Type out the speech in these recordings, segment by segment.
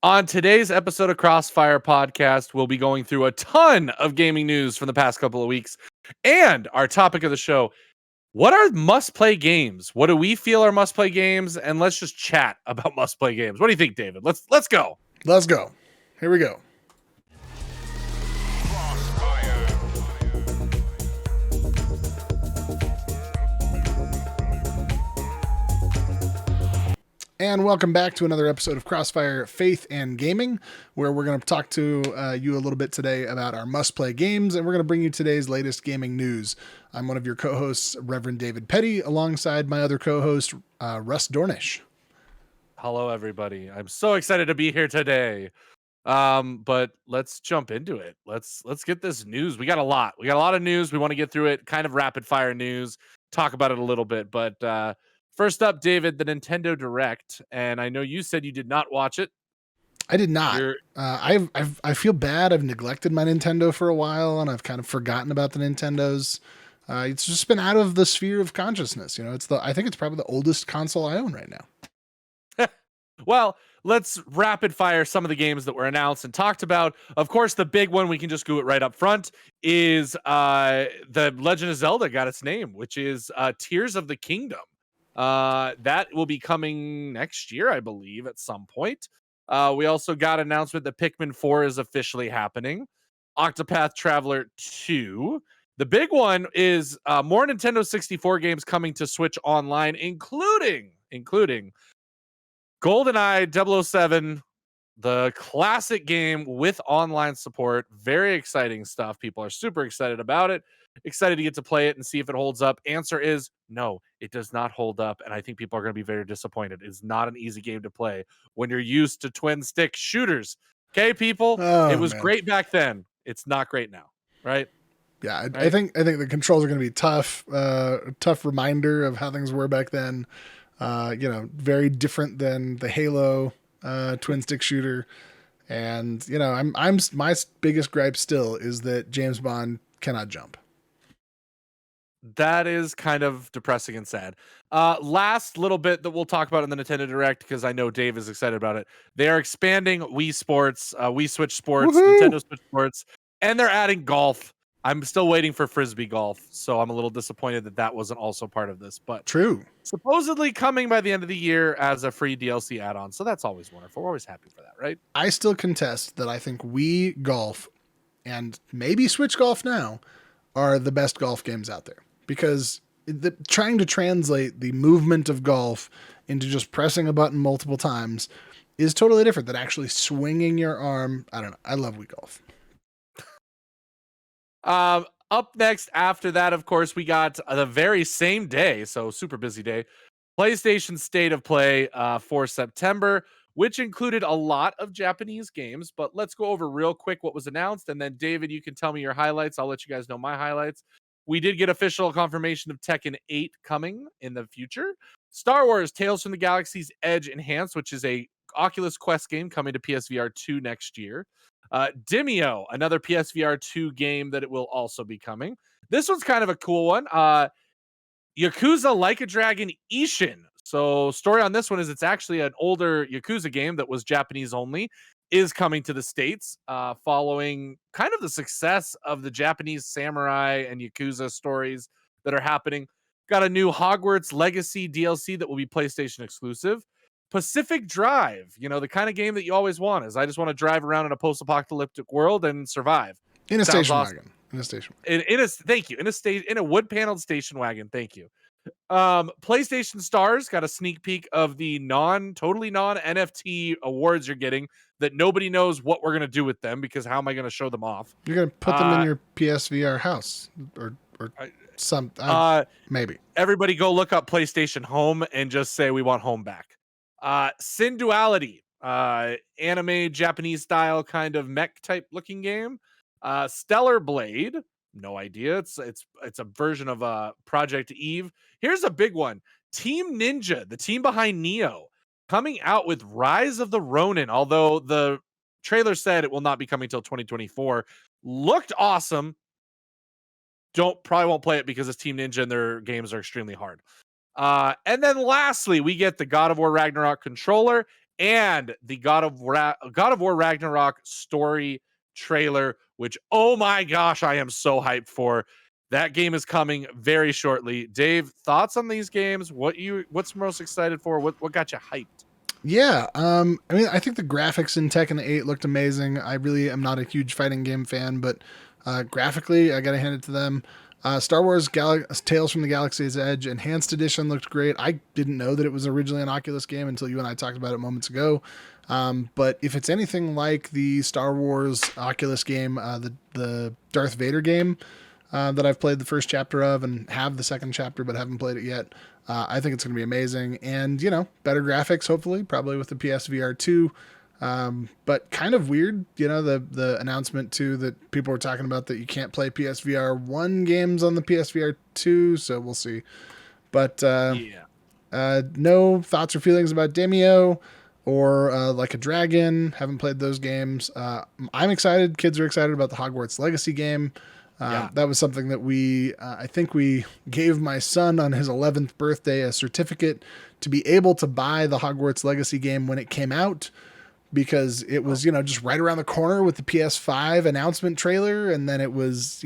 On today's episode of Crossfire Podcast, we'll be going through a ton of gaming news from the past couple of weeks. And our topic of the show, what are must-play games? What do we feel are must-play games? And let's just chat about must-play games. What do you think, David? Let's go. Let's go. Here we go. And welcome back to another episode of Crossfire Faith and Gaming, where we're going to talk to you a little bit today about our must-play games, and we're going to bring you today's latest gaming news. I'm one of your co-hosts, Reverend David Petty, alongside my other co-host, Russ Dornish. Hello, everybody. I'm so excited to be here today. But let's jump into it. Let's get this news. We got a lot. We got a lot of news. We want to get through it. Kind of rapid fire news. Talk about it a little bit, but first up, David, the Nintendo Direct, and I know you said you did not watch it. I did not. I feel bad. I've neglected my Nintendo for a while, and I've kind of forgotten about the Nintendos. It's just been out of the sphere of consciousness. You know, I think it's probably the oldest console I own right now. Well, let's rapid fire some of the games that were announced and talked about. Of course, the big one, we can just go it right up front, is the Legend of Zelda got its name, which is Tears of the Kingdom. That will be coming next year, I believe, at some point. We also got announcement that Pikmin 4 is officially happening. Octopath Traveler 2. The big one is more Nintendo 64 games coming to Switch Online, including GoldenEye 007, the classic game with online support. Very exciting stuff. People are super excited about it. Excited to get to play it and see if it holds up. Answer is no, it does not hold up. And I think people are going to be very disappointed. It's not an easy game to play when you're used to twin stick shooters. Okay, people? It was great back then. It's not great now, right? Yeah, right? I think the controls are going to be tough. Tough reminder of how things were back then. Very different than the Halo twin stick shooter. And, my biggest gripe still is that James Bond cannot jump. That is kind of depressing and sad. Last little bit that we'll talk about in the Nintendo Direct, because I know Dave is excited about it. They are expanding Wii Sports, Wii Switch Sports, Woohoo! Nintendo Switch Sports, and they're adding golf. I'm still waiting for Frisbee golf, so I'm a little disappointed that wasn't also part of this. But true, supposedly coming by the end of the year as a free DLC add-on, so that's always wonderful. We're always happy for that, right? I still contest that I think Wii Golf and maybe Switch Golf now are the best golf games out there, because trying to translate the movement of golf into just pressing a button multiple times is totally different than actually swinging your arm. I don't know. I love Wii Golf. Up next after that, of course, we got the very same day, so super busy day, PlayStation State of Play for September, which included a lot of Japanese games. But let's go over real quick what was announced, and then David, you can tell me your highlights. I'll let you guys know my highlights. We did get official confirmation of Tekken 8 coming in the future. Star Wars Tales from the Galaxy's Edge Enhanced, which is a Oculus Quest game coming to PSVR 2 next year. Demio, another PSVR 2 game that it will also be coming. This one's kind of a cool one. Yakuza Like a Dragon Ishin. So story on this one is it's actually an older Yakuza game that was Japanese only, is coming to the States following kind of the success of the Japanese samurai and Yakuza stories that are happening. Got a new Hogwarts Legacy DLC that will be PlayStation exclusive. Pacific Drive, the kind of game that you always want is I just want to drive around in a post-apocalyptic world and survive. In a station wagon. Thank you. In a wood-paneled station wagon. Thank you. PlayStation Stars got a sneak peek of the totally non-NFT awards you're getting that nobody knows what we're going to do with them, because how am I going to show them off? You're going to put them in your PSVR house or maybe. Everybody go look up PlayStation Home and just say we want home back. Sin Duality, anime Japanese style kind of mech type looking game. Stellar Blade, no idea. It's a version of Project Eve. Here's a big one. Team Ninja, the team behind Neo, coming out with Rise of the Ronin, although the trailer said it will not be coming till 2024. Looked awesome. Probably won't play it because it's Team Ninja and their games are extremely hard. And then lastly, we get the God of War Ragnarok controller and the God of War Ragnarok story trailer, which, oh my gosh, I am so hyped for. That game is coming very shortly. Dave, thoughts on these games? What's most excited for? What got you hyped? Yeah, I mean, I think the graphics in Tekken 8 looked amazing. I really am not a huge fighting game fan, but graphically, I gotta hand it to them. Star Wars Tales from the Galaxy's Edge Enhanced Edition looked great. I didn't know that it was originally an Oculus game until you and I talked about it moments ago. But if it's anything like the Star Wars Oculus game, the Darth Vader game that I've played the first chapter of and have the second chapter but haven't played it yet, I think it's going to be amazing. And, better graphics, hopefully, probably with the PSVR 2. But kind of weird, the announcement too that people were talking about that you can't play PSVR 1 games on the PSVR 2. So we'll see. But no thoughts or feelings about Demio or Like a Dragon. Haven't played those games. I'm excited. Kids are excited about the Hogwarts Legacy game. That was something that I think we gave my son on his 11th birthday a certificate to be able to buy the Hogwarts Legacy game when it came out, because it was, just right around the corner with the PS5 announcement trailer. And then it was,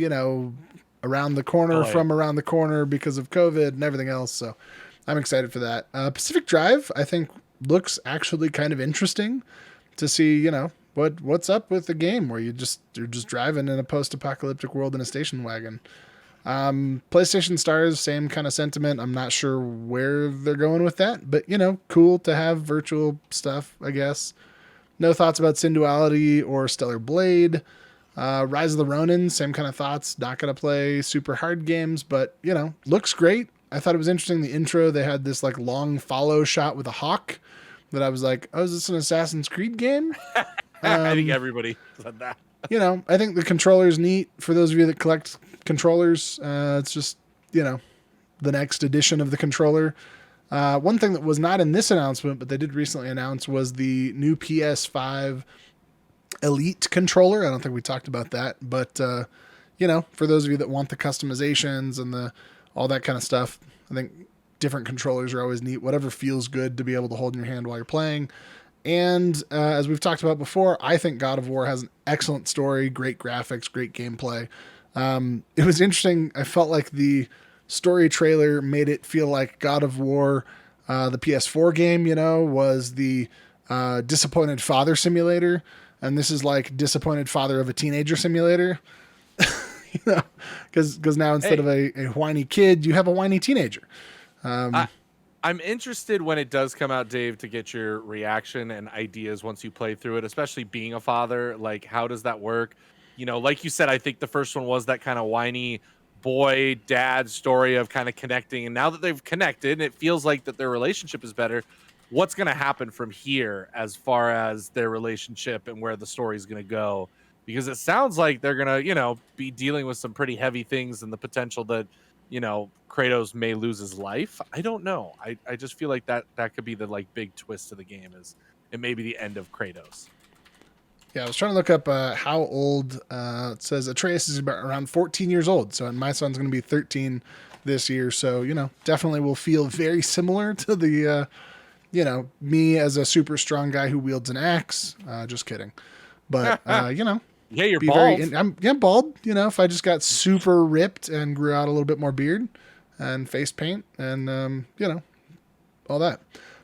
around the corner from around the corner because of COVID and everything else. So I'm excited for that. Pacific Drive, I think, looks actually kind of interesting to see, what's up with the game where you're just driving in a post-apocalyptic world in a station wagon. PlayStation Stars, same kind of sentiment. I'm not sure where they're going with that, but cool to have virtual stuff, I guess. No thoughts about Sin Duality or Stellar Blade. Rise of the Ronin, same kind of thoughts. Not gonna play super hard games, but looks great. I thought it was interesting. The intro, they had this like long follow shot with a hawk that I was like, oh, is this an Assassin's Creed game? I think everybody said that. I think the controller's neat for those of you that collect controllers. It's just, the next edition of the controller. One thing that was not in this announcement, but they did recently announce, was the new PS5 Elite controller. I don't think we talked about that, but, for those of you that want the customizations and all that kind of stuff, I think different controllers are always neat. Whatever feels good to be able to hold in your hand while you're playing. And as we've talked about before, I think God of War has an excellent story, great graphics, great gameplay. It was interesting. I felt like the story trailer made it feel like God of War, the PS4 game, was the disappointed father simulator. And this is like disappointed father of a teenager simulator. Because now instead of a whiny kid, you have a whiny teenager. I'm interested when it does come out, Dave, to get your reaction and ideas once you play through it, especially being a father. Like, how does that work? Like you said, I think the first one was that kind of whiny boy dad story of kind of connecting. And now that they've connected and it feels like that their relationship is better, what's going to happen from here as far as their relationship and where the story is going to go? Because it sounds like they're going to, be dealing with some pretty heavy things and the potential that, Kratos may lose his life. I don't know. I just feel like that could be the like big twist of the game, is it may be the end of Kratos. Yeah, I was trying to look up how old. It says Atreus is about around 14 years old. So, and my son's going to be 13 this year. So, definitely will feel very similar to the, me as a super strong guy who wields an axe. Just kidding. But, yeah, you're bald. I'm bald. If I just got super ripped and grew out a little bit more beard and face paint and, all that.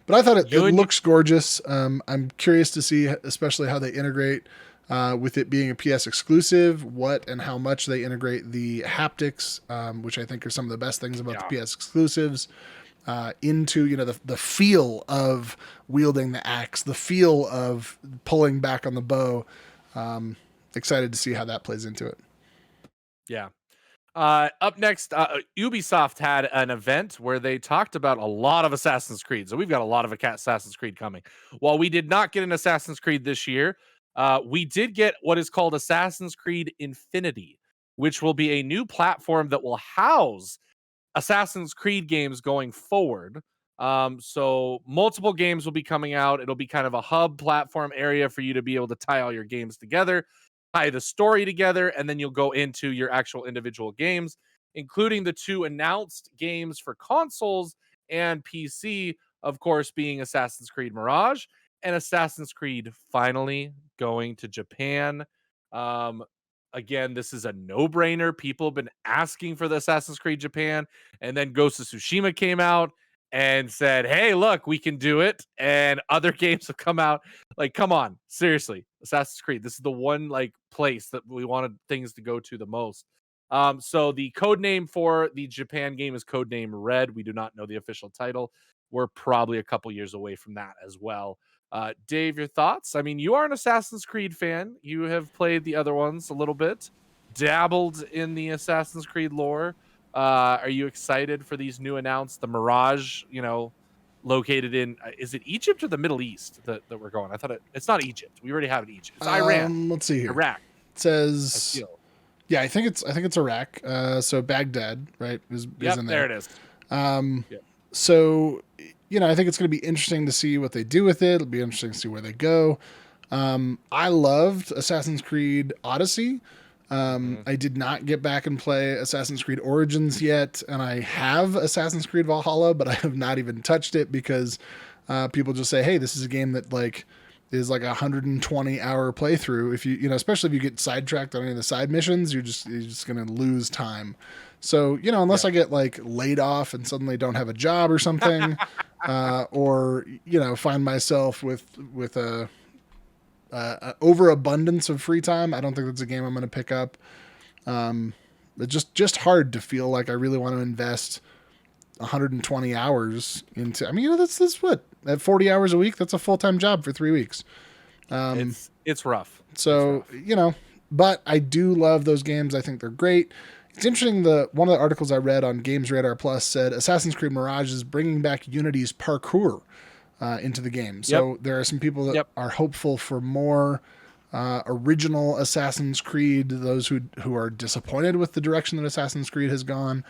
But I thought it looks gorgeous. I'm curious to see, especially how they integrate with it being a PS exclusive, what and how much they integrate the haptics, which I think are some of the best things about the PS exclusives, into the feel of wielding the axe, the feel of pulling back on the bow. Excited to see how that plays into it. Yeah. Up next, Ubisoft had an event where they talked about a lot of Assassin's Creed. So we've got a lot of Assassin's Creed coming. While we did not get an Assassin's Creed this year, we did get what is called Assassin's Creed Infinity, which will be a new platform that will house Assassin's Creed games going forward. So multiple games will be coming out. It'll be kind of a hub platform area for you to be able to tie all your games together, tie the story together, and then you'll go into your actual individual games, including the 2 announced games for consoles and PC, of course, being Assassin's Creed Mirage and Assassin's Creed finally going to Japan. Um, Again, this is a no-brainer. People have been asking for the Assassin's Creed Japan, and then Ghost of Tsushima came out and said, "Hey, look, we can do it." And other games have come out. Like, come on, seriously, Assassin's Creed. This is the one like place that we wanted things to go to the most. So the code name for the Japan game is codename Red. We do not know the official title. We're probably a couple years away from that as well. Dave, your thoughts? I mean, you are an Assassin's Creed fan. You have played the other ones a little bit, dabbled in the Assassin's Creed lore. Are you excited for these new announced? The Mirage, located in is it Egypt or the Middle East that we're going? I thought it's not Egypt. We already have it Egypt. It's Iran. Let's see here. Iraq. It says, yeah, I think it's Iraq. So Baghdad, right? Is in there. There it is. So, I think it's going to be interesting to see what they do with it. It'll be interesting to see where they go. I loved Assassin's Creed Odyssey. I did not get back and play Assassin's Creed Origins yet, and I have Assassin's Creed Valhalla, but I have not even touched it because people just say, "Hey, this is a game that is like a 120-hour playthrough." If you especially if you get sidetracked on any of the side missions, you're just going to lose time. So, unless I get laid off and suddenly don't have a job or something, or find myself with a overabundance of free time, I don't think that's a game I'm going to pick up. It's just hard to feel like I really want to invest 120 hours into. I mean, that's what, at 40 hours a week, that's a full-time job for 3 weeks. It's rough. So, but I do love those games. I think they're great. It's interesting. One of the articles I read on Games Radar Plus said Assassin's Creed Mirage is bringing back Unity's parkour into the game. So there are some people that are hopeful for more original Assassin's Creed. Those who are disappointed with the direction that Assassin's Creed has gone.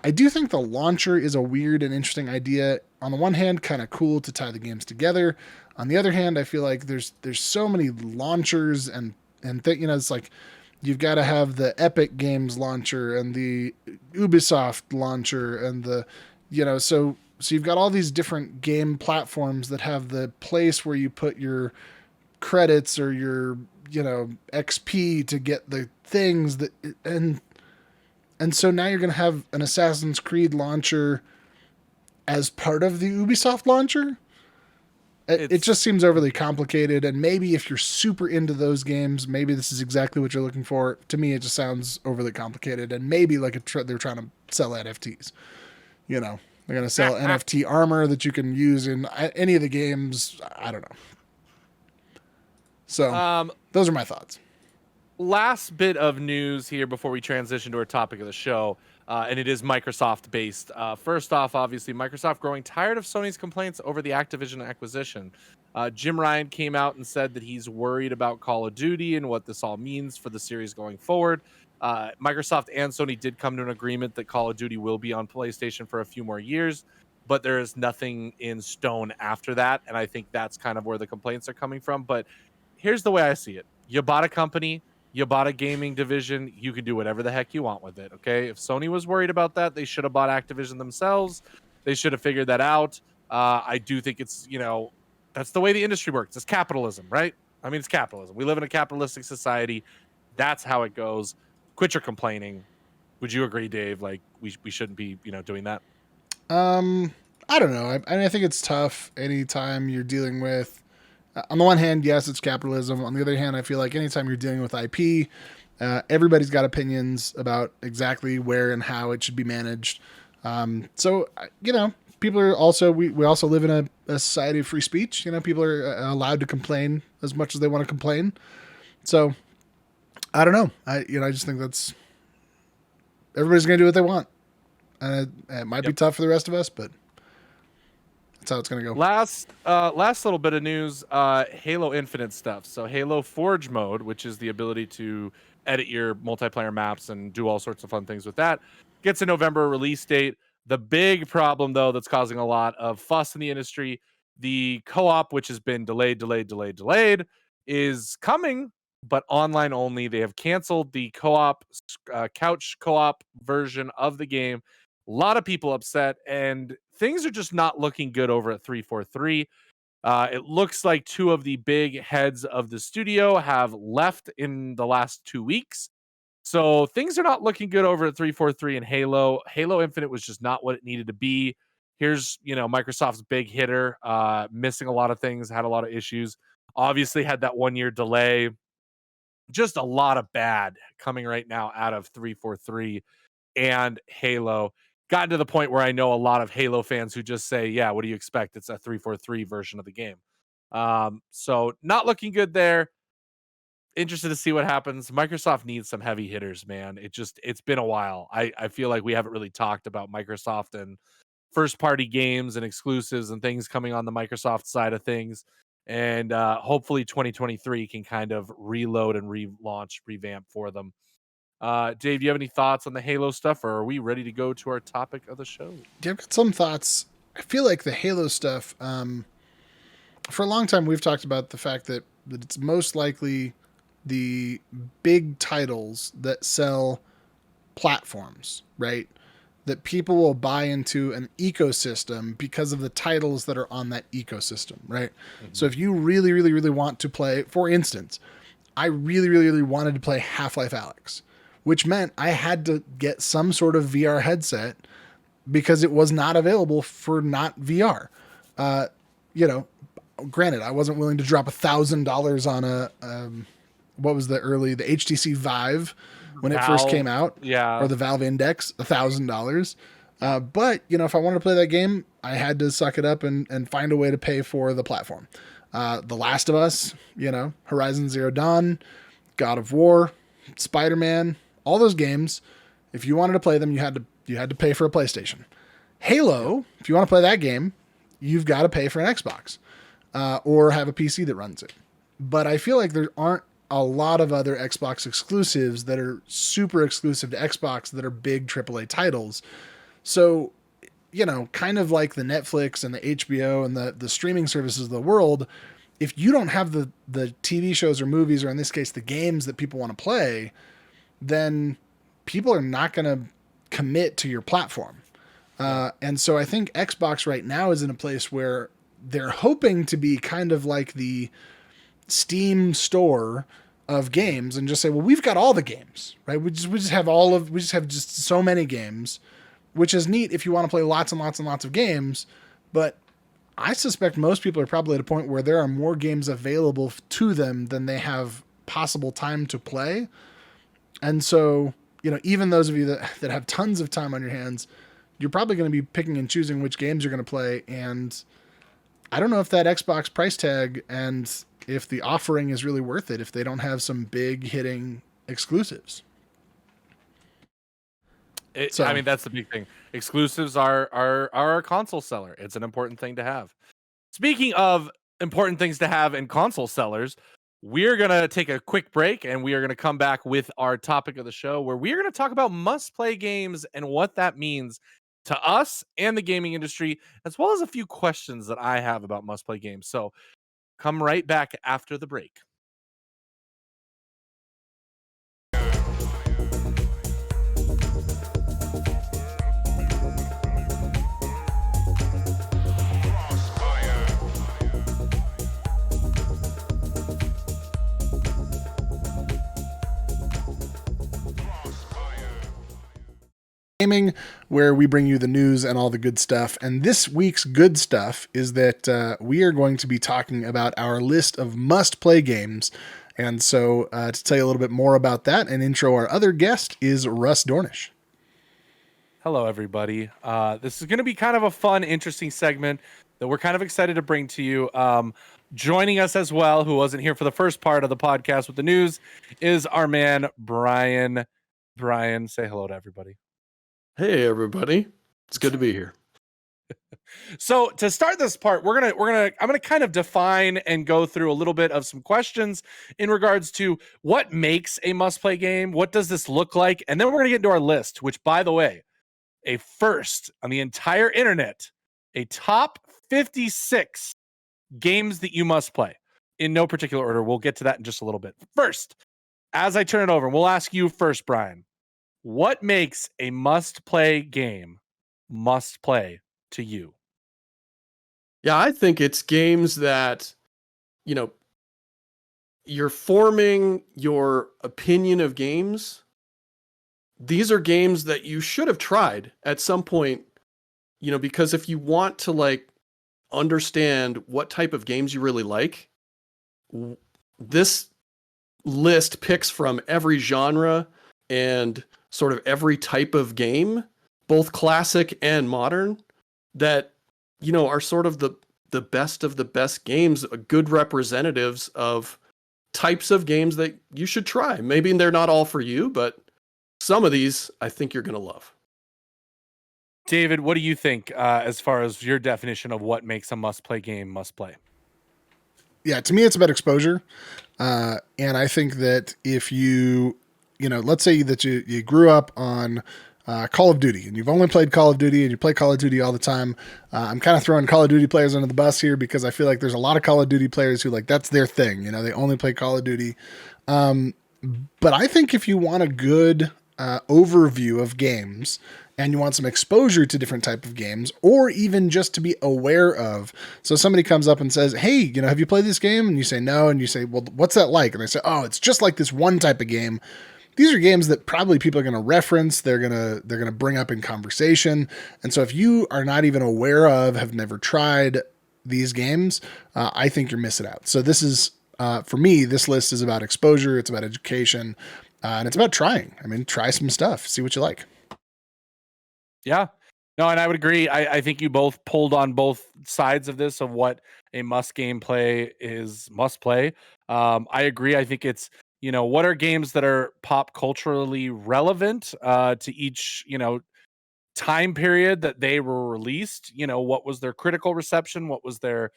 I do think the launcher is a weird and interesting idea. On the one hand, kind of cool to tie the games together. On the other hand, I feel like there's so many launchers and it's like you've got to have the Epic Games launcher and the Ubisoft launcher and the so you've got all these different game platforms that have the place where you put your credits or your XP to get the things that and so now you're going to have an Assassin's Creed launcher as part of the Ubisoft launcher. It just seems overly complicated, and maybe if you're super into those games, maybe this is exactly what you're looking for. To me, it just sounds overly complicated, and maybe they're trying to sell NFTs. They're going to sell NFT armor that you can use in any of the games. I don't know. So those are my thoughts. Last bit of news here before we transition to our topic of the show, and it is Microsoft based. First off, obviously, Microsoft growing tired of Sony's complaints over the Activision acquisition. Jim Ryan came out and said that he's worried about Call of Duty and what this all means for the series going forward. Microsoft and Sony did come to an agreement that Call of Duty will be on PlayStation for a few more years, but there is nothing in stone after that, and I think that's kind of where the complaints are coming from. But here's the way I see it. You bought a company, you bought a gaming division, you can do whatever the heck you want with it, okay? If Sony was worried about that, they should have bought Activision themselves. They should have figured that out. I do think it's, that's the way the industry works. It's capitalism, right? I mean, it's capitalism. We live in a capitalistic society. That's how it goes. Quit your complaining. Would you agree, Dave? Like, we shouldn't be, doing that? I don't know. I think it's tough anytime you're dealing with, on the one hand, yes, it's capitalism. On the other hand, I feel like anytime you're dealing with IP, everybody's got opinions about exactly where and how it should be managed. So, people are also, we also live in a society of free speech. People are allowed to complain as much as they want to complain. So, I don't know. I just think that's, everybody's going to do what they want. And it might be tough for the rest of us, but that's how it's going to go. Last little bit of news, Halo Infinite stuff. So Halo Forge mode, which is the ability to edit your multiplayer maps and do all sorts of fun things with that, gets a November release date. The big problem, though, that's causing a lot of fuss in the industry, the co-op, which has been delayed, is coming, but online only. They have canceled the co-op, couch co-op version of the game. A lot of people upset, and things are just not looking good over at 343. It looks like two of the big heads of the studio have left in the last 2 weeks. So things are not looking good over at 343 and Halo. Halo Infinite was just not what it needed to be. Here's, Microsoft's big hitter, missing a lot of things, had a lot of issues. Obviously had that 1-year delay. Just a lot of bad coming right now out of 343 and Halo. Gotten to the point where I know a lot of Halo fans who just say, yeah, what do you expect? It's a 343 version of the game. So not looking good there. Interested to see what happens. Microsoft needs some heavy hitters, man. It's been a while. I feel like we haven't really talked about Microsoft and first party games and exclusives and things coming on the Microsoft side of things. And hopefully 2023 can kind of reload and relaunch, revamp for them. Dave, do you have any thoughts on the Halo stuff, or are we ready to go to our topic of the show? Yeah, I've got some thoughts. I feel like the Halo stuff, for a long time, we've talked about the fact that it's most likely the big titles that sell platforms, right? That people will buy into an ecosystem because of the titles that are on that ecosystem, right? Mm-hmm. So if you really, really, really want to play, for instance, I really, really, really wanted to play Half-Life Alyx, which meant I had to get some sort of VR headset because it was not available for not VR. Granted, I wasn't willing to drop $1,000 on what was the HTC Vive when it first came out, or the Valve Index, $1,000. But if I wanted to play that game, I had to suck it up and find a way to pay for the platform. The Last of Us, Horizon Zero Dawn, God of War, Spider-Man, all those games. If you wanted to play them, you had to pay for a PlayStation. Halo, if you want to play that game, you've got to pay for an Xbox, or have a PC that runs it. But I feel like there aren't a lot of other Xbox exclusives that are super exclusive to Xbox that are big AAA titles. So, kind of like the Netflix and the HBO and the streaming services of the world, if you don't have the TV shows or movies, or in this case, the games that people want to play, then people are not going to commit to your platform. And so I think Xbox right now is in a place where they're hoping to be kind of like the Steam store of games and just say, well, we've got all the games, right? We just have just so many games, which is neat if you want to play lots and lots and lots of games. But I suspect most people are probably at a point where there are more games available to them than they have possible time to play. And so, even those of you that have tons of time on your hands, you're probably going to be picking and choosing which games you're going to play. And I don't know if that Xbox price tag and if the offering is really worth it if they don't have some big hitting exclusives. I mean, that's the big thing. Exclusives are a console seller. It's an important thing to have. Speaking of important things to have in console sellers, we're going to take a quick break and we are going to come back with our topic of the show, where we're going to talk about must-play games and what that means to us and the gaming industry, as well as a few questions that I have about must-play games. So come right back after the break. Gaming, where we bring you the news and all the good stuff. And this week's good stuff is that we are going to be talking about our list of must-play games. And so to tell you a little bit more about that and intro our other guest is Russ Dornish. Hello, everybody. This is going to be kind of a fun, interesting segment that we're kind of excited to bring to you. Joining us as well, who wasn't here for the first part of the podcast with the news, is our man, Brian. Brian, say hello to everybody. Hey everybody, it's good to be here. So to start this part, I'm gonna kind of define and go through a little bit of some questions in regards to what makes a must-play game, what does this look like, and then we're gonna get into our list, which, by the way, a first on the entire internet, a top 56 games that you must play in no particular order. We'll get to that in just a little bit. First, as I turn it over, we'll ask you first, Brian. What makes a must-play game must-play to you? Yeah, I think it's games that, you know, you're forming your opinion of games. These are games that you should have tried at some point, because if you want to like understand what type of games you really like, this list picks from every genre and sort of every type of game, both classic and modern, that are sort of the best of the best games, good representatives of types of games that you should try. Maybe they're not all for you, but some of these I think you're going to love. David, what do you think as far as your definition of what makes a must-play game must-play? Yeah, to me, it's about exposure. And I think that if let's say that you grew up on Call of Duty and you've only played Call of Duty and you play Call of Duty all the time. I'm kind of throwing Call of Duty players under the bus here because I feel like there's a lot of Call of Duty players who that's their thing. They only play Call of Duty. But I think if you want a good overview of games and you want some exposure to different type of games, or even just to be aware of. So somebody comes up and says, hey, have you played this game? And you say no. And you say, well, what's that like? And they say, oh, it's just like this one type of game. These are games that probably people are going to reference. They're going to bring up in conversation. And so if you are not even aware of, have never tried these games, I think you're missing out. So this is, for me, this list is about exposure. It's about education, and it's about trying. I mean, try some stuff, see what you like. Yeah. No, and I would agree. I think you both pulled on both sides of this of what a must play is must play. I agree. I think it's, what are games that are pop culturally relevant to each, time period that they were released? What was their critical reception? What was their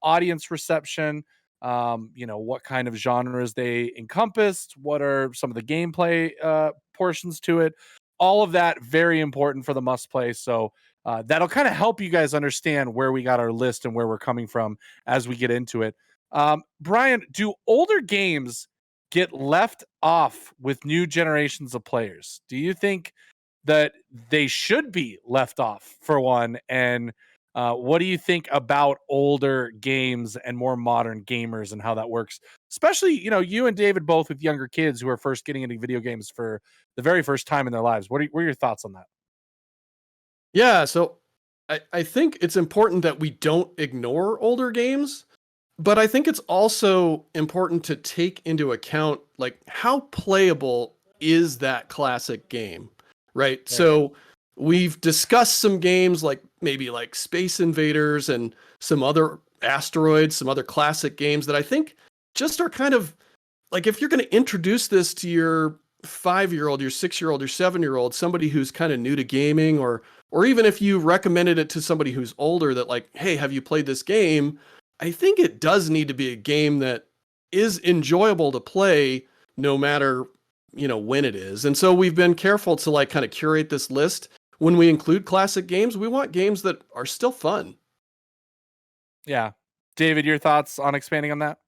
audience reception? What kind of genres they encompassed? What are some of the gameplay portions to it? All of that very important for the must play. So that'll kind of help you guys understand where we got our list and where we're coming from as we get into it. Brian, do older games get left off with new generations of players? Do you think that they should be left off, for one? And what do you think about older games and more modern gamers and how that works? Especially, you and David both with younger kids who are first getting into video games for the very first time in their lives. What are your thoughts on that? Yeah, so I think it's important that we don't ignore older games, but I think it's also important to take into account like how playable is that classic game, right? Yeah. So we've discussed some games like maybe like Space Invaders and some other asteroids, some other classic games that I think just are kind of like, if you're going to introduce this to your 5-year-old, your 6-year-old, your 7-year-old, somebody who's kind of new to gaming, or even if you recommended it to somebody who's older that like, hey, have you played this game? I think it does need to be a game that is enjoyable to play no matter, when it is. And so we've been careful to like kind of curate this list. When we include classic games, we want games that are still fun. Yeah. David, your thoughts on expanding on that?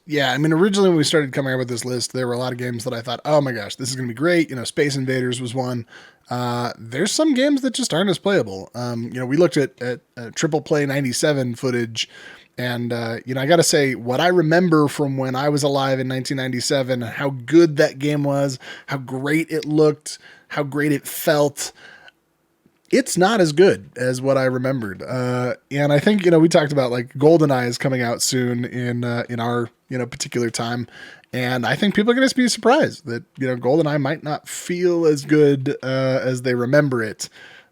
Yeah, I mean, originally when we started coming up with this list, there were a lot of games that I thought, oh my gosh, this is going to be great. Space Invaders was one. There's some games that just aren't as playable. We looked at Triple Play 97 footage, and, I got to say, what I remember from when I was alive in 1997, how good that game was, how great it looked, how great it felt. It's not as good as what I remembered. And I think, we talked about like GoldenEye is coming out soon in our, particular time. And I think people are going to be surprised that, GoldenEye might not feel as good as they remember it,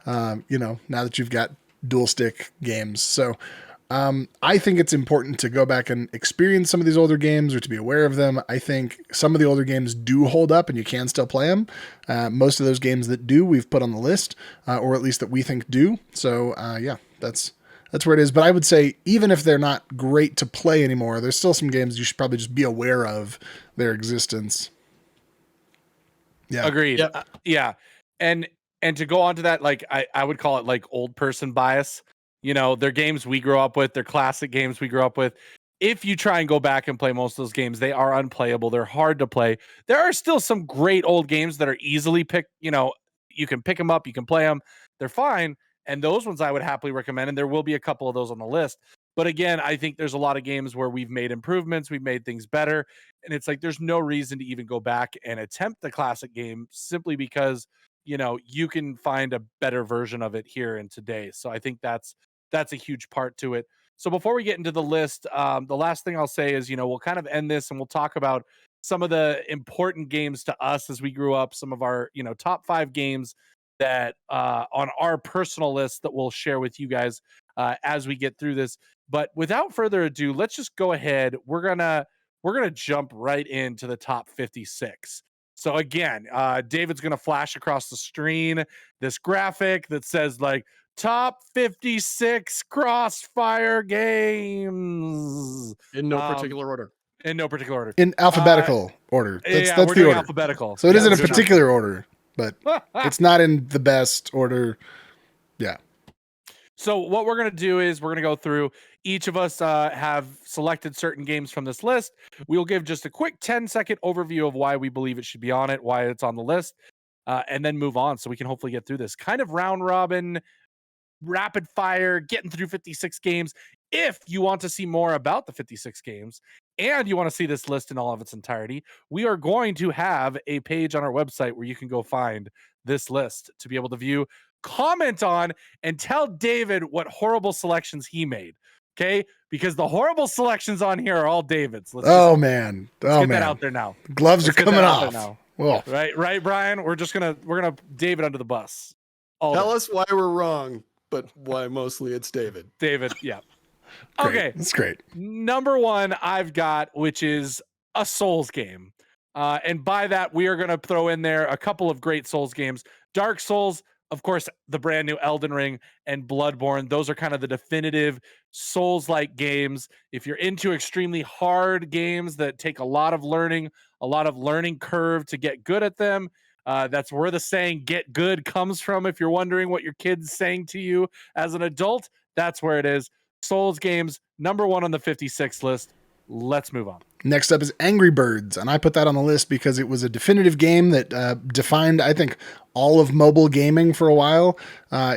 now that you've got dual stick games. So I think it's important to go back and experience some of these older games or to be aware of them. I think some of the older games do hold up and you can still play them. Most of those games that do, we've put on the list, or at least that we think do. So yeah, that's where it is. But I would say even if they're not great to play anymore, there's still some games you should probably just be aware of their existence. Yeah. Agreed. Yep. Yeah. And to go on to that, like I would call it like old person bias. They're games we grew up with, they're classic games we grew up with. If you try and go back and play most of those games, they are unplayable. They're hard to play. There are still some great old games that are easily picked. You can pick them up, you can play them. They're fine. And those ones I would happily recommend. And there will be a couple of those on the list. But again, I think there's a lot of games where we've made improvements, we've made things better. And it's like there's no reason to even go back and attempt the classic game simply because, you can find a better version of it here and today. So I think that's a huge part to it. So before we get into the list, the last thing I'll say is, we'll kind of end this and we'll talk about some of the important games to us as we grew up, some of our, top 5 games that on our personal list that we'll share with you guys as we get through this. But without further ado, let's just go ahead. We're gonna jump right into the top 56. So again, David's gonna flash across the screen this graphic that says like top 56 Crossfire games in no particular order. In no particular order. In alphabetical order. That's we're the doing order. alphabetical. So it isn't we're a doing particular order, but it's not in the best order. Yeah. So what we're going to do is we're going to go through. Each of us have selected certain games from this list. We'll give just a quick 10-second overview of why we believe it should be on it, why it's on the list, and then move on so we can hopefully get through this. Kind of round robin, rapid fire, getting through 56 games. If you want to see more about the 56 games and you want to see this list in all of its entirety, we are going to have a page on our website where you can go find this list to be able to view, comment on, and tell David what horrible selections he made. Okay? Because the horrible selections on here are all David's. Let's get that out there now. Gloves are coming off. Well, right, Brian? We're gonna David under the bus. Tell us why we're wrong, but why mostly it's David. David, yeah. Great. Okay. That's great. Number 1 I've got, which is a Souls game. And by that, we are going to throw in there a couple of great Souls games. Dark Souls, of course, the brand new Elden Ring, and Bloodborne. Those are kind of the definitive Souls-like games. If you're into extremely hard games that take a lot of learning curve to get good at them, that's where the saying "get good" comes from. If you're wondering what your kid's saying to you as an adult, that's where it is. Souls games, number 1 on the 56 list. Let's move on. Next up is Angry Birds, and I put that on the list because it was a definitive game that defined, I think, all of mobile gaming for a while.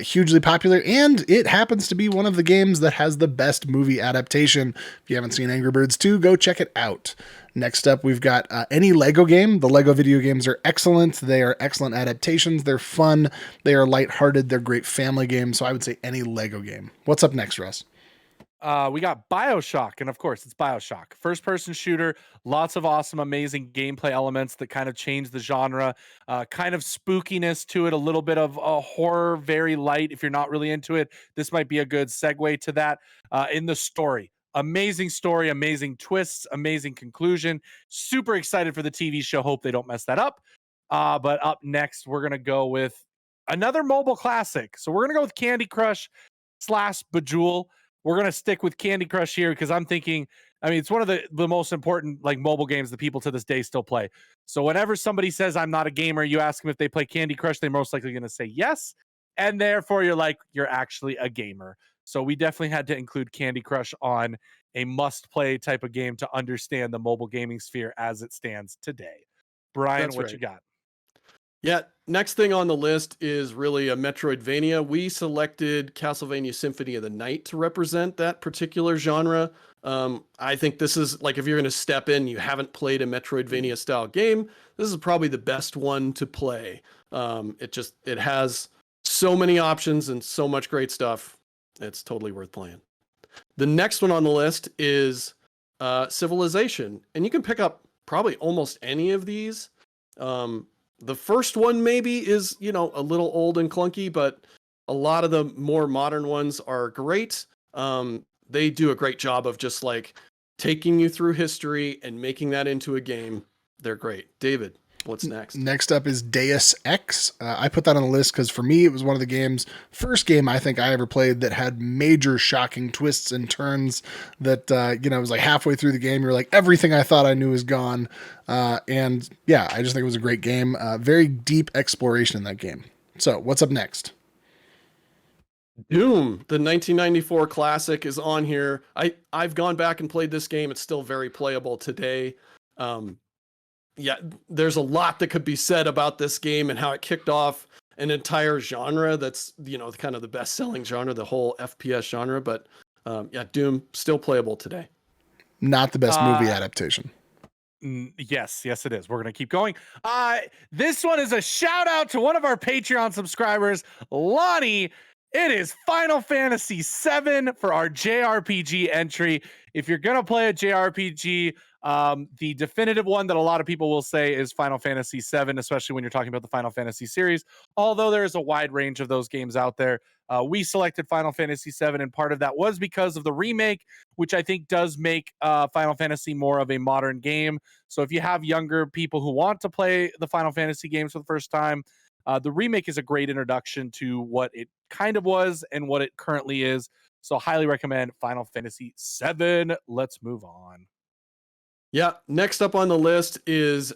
Hugely popular, and it happens to be one of the games that has the best movie adaptation. If you haven't seen Angry Birds 2, go check it out. Next up, we've got any Lego game. The Lego video games are excellent. They are excellent adaptations. They're fun. They are lighthearted. They're great family games. So I would say any Lego game. What's up next, Russ? We got BioShock, and of course, it's BioShock. First-person shooter, lots of awesome, amazing gameplay elements that kind of change the genre, kind of spookiness to it, a little bit of horror, very light. If you're not really into it, this might be a good segue to that. In the story, amazing story, amazing twists, amazing conclusion. Super excited for the TV show. Hope they don't mess that up. But up next, we're going to go with another mobile classic. So we're going to go with Candy Crush / Bejeweled. We're going to stick with Candy Crush here because I'm thinking, it's one of the most important like mobile games that people to this day still play. So whenever somebody says I'm not a gamer, you ask them if they play Candy Crush, they're most likely going to say yes. And therefore you're like, you're actually a gamer. So we definitely had to include Candy Crush on a must-play type of game to understand the mobile gaming sphere as it stands today. Brian, That's what right. you got? Yeah, next thing on the list is really a Metroidvania. We selected Castlevania Symphony of the Night to represent that particular genre. I think this is like if you're going to step in, you haven't played a Metroidvania style game, this is probably the best one to play. It has so many options and so much great stuff. It's totally worth playing. The next one on the list is Civilization, and you can pick up probably almost any of these. The first one maybe is, a little old and clunky, but a lot of the more modern ones are great. They do a great job of just like taking you through history and making that into a game. They're great. David, what's next? Next up is Deus Ex. I put that on the list because for me, it was one of the first game I think I ever played that had major shocking twists and turns that, it was like halfway through the game, you're like, everything I thought I knew is gone. And yeah, I just think it was a great game. Very deep exploration in that game. So what's up next? Doom, the 1994 classic, is on here. I've gone back and played this game. It's still very playable today. Yeah, there's a lot that could be said about this game and how it kicked off an entire genre that's, kind of the best selling genre, the whole FPS genre. But yeah, Doom still playable today. Not the best movie adaptation. Yes, it is. We're going to keep going. This one is a shout out to one of our Patreon subscribers, Lonnie. It is Final Fantasy VII for our JRPG entry. If you're going to play a JRPG, the definitive one that a lot of people will say is Final Fantasy VII, especially when you're talking about the Final Fantasy series. Although there is a wide range of those games out there, we selected Final Fantasy VII, and part of that was because of the remake, which I think does make Final Fantasy more of a modern game. So if you have younger people who want to play the Final Fantasy games for the first time, the remake is a great introduction to what it kind of was and what it currently is. So highly recommend Final Fantasy VII. Let's move on. Yeah, next up on the list is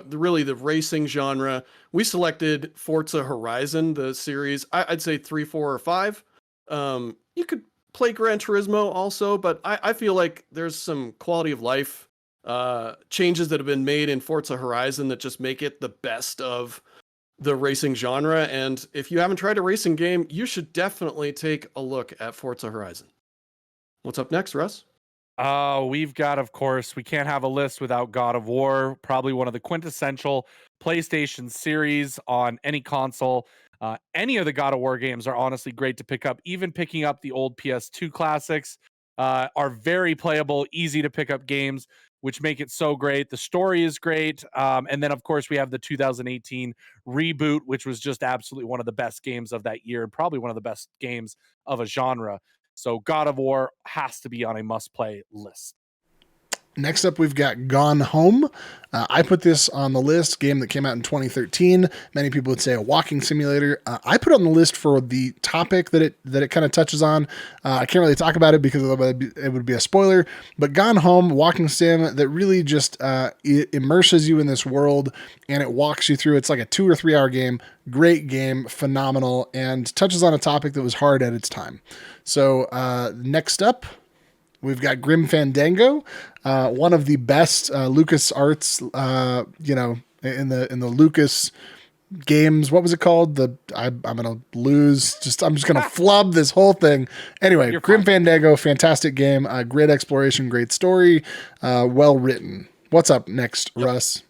really the racing genre. We selected Forza Horizon, the series. I'd say 3, 4, or 5. You could play Gran Turismo also, but I feel like there's some quality of life changes that have been made in Forza Horizon that just make it the best of the racing genre. And if you haven't tried a racing game, you should definitely take a look at Forza Horizon. What's up next, Russ? We've got, of course, we can't have a list without God of War, probably one of the quintessential PlayStation series on any console. Any of the God of War games are honestly great to pick up. Even picking up the old PS2 classics are very playable, easy to pick up games, which make it so great. The story is great. And then, of course, we have the 2018 reboot, which was just absolutely one of the best games of that year, and probably one of the best games of a genre. So God of War has to be on a must-play list. Next up, we've got Gone Home. I put this on the list, game that came out in 2013. Many people would say a walking simulator. I put it on the list for the topic that it kind of touches on. I can't really talk about it because it would be a spoiler. But Gone Home, walking sim that really just it immerses you in this world and it walks you through. It's like a 2 or 3 hour game. Great game, phenomenal, and touches on a topic that was hard at its time. So next up, we've got Grim Fandango, one of the best LucasArts, in the Lucas games. What was it called? I'm gonna lose. I'm just gonna flub this whole thing. Anyway, Grim Fandango, fantastic game. Great exploration, great story, well written. What's up next, Russ?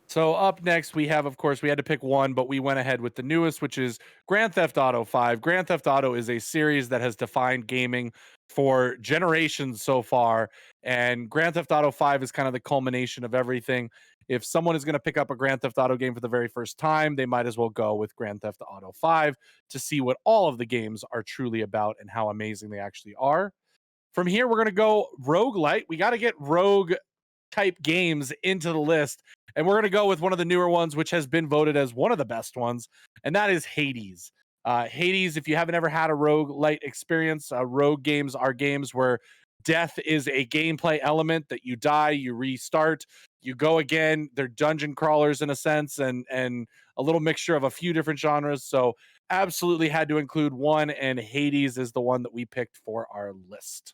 So up next, we have, of course, we had to pick one, but we went ahead with the newest, which is Grand Theft Auto 5. Grand Theft Auto is a series that has defined gaming for generations so far, and Grand Theft Auto 5 is kind of the culmination of everything. If someone is going to pick up a Grand Theft Auto game for the very first time, they might as well go with Grand Theft Auto 5 to see what all of the games are truly about and how amazing they actually are. From here, we're going to go roguelite. We got to get rogue type games into the list, and we're going to go with one of the newer ones, which has been voted as one of the best ones, and that is Hades. Hades, if you haven't ever had a roguelite experience, rogue games are games where death is a gameplay element, that you die, you restart, you go again. They're dungeon crawlers in a sense, and a little mixture of a few different genres. So absolutely had to include one, and Hades is the one that we picked for our list.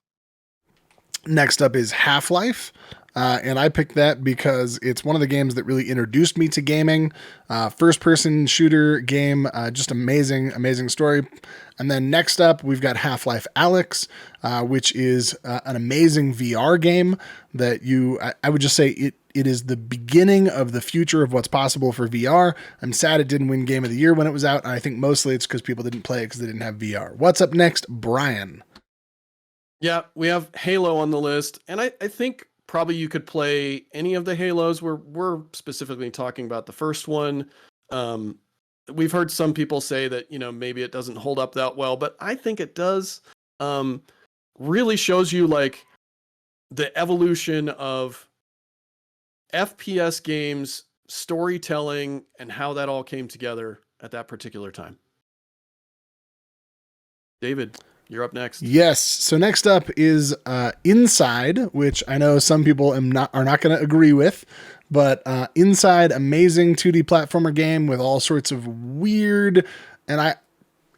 Next up is Half-Life, and I picked that because it's one of the games that really introduced me to gaming. First-person shooter game, just amazing story. And then next up, we've got Half-Life Alyx, which is an amazing VR game that I would just say it is the beginning of the future of what's possible for VR. I'm sad it didn't win Game of the Year when it was out, and I think mostly it's because people didn't play it because they didn't have VR. What's up next, Brian? Yeah, we have Halo on the list, and I think probably you could play any of the Halos. We're specifically talking about the first one. We've heard some people say that, maybe it doesn't hold up that well, but I think it does. Really shows you like the evolution of FPS games, storytelling, and how that all came together at that particular time. David, you're up next. Yes. So next up is Inside, which I know some people are not going to agree with, but Inside, amazing 2D platformer game with all sorts of weird, and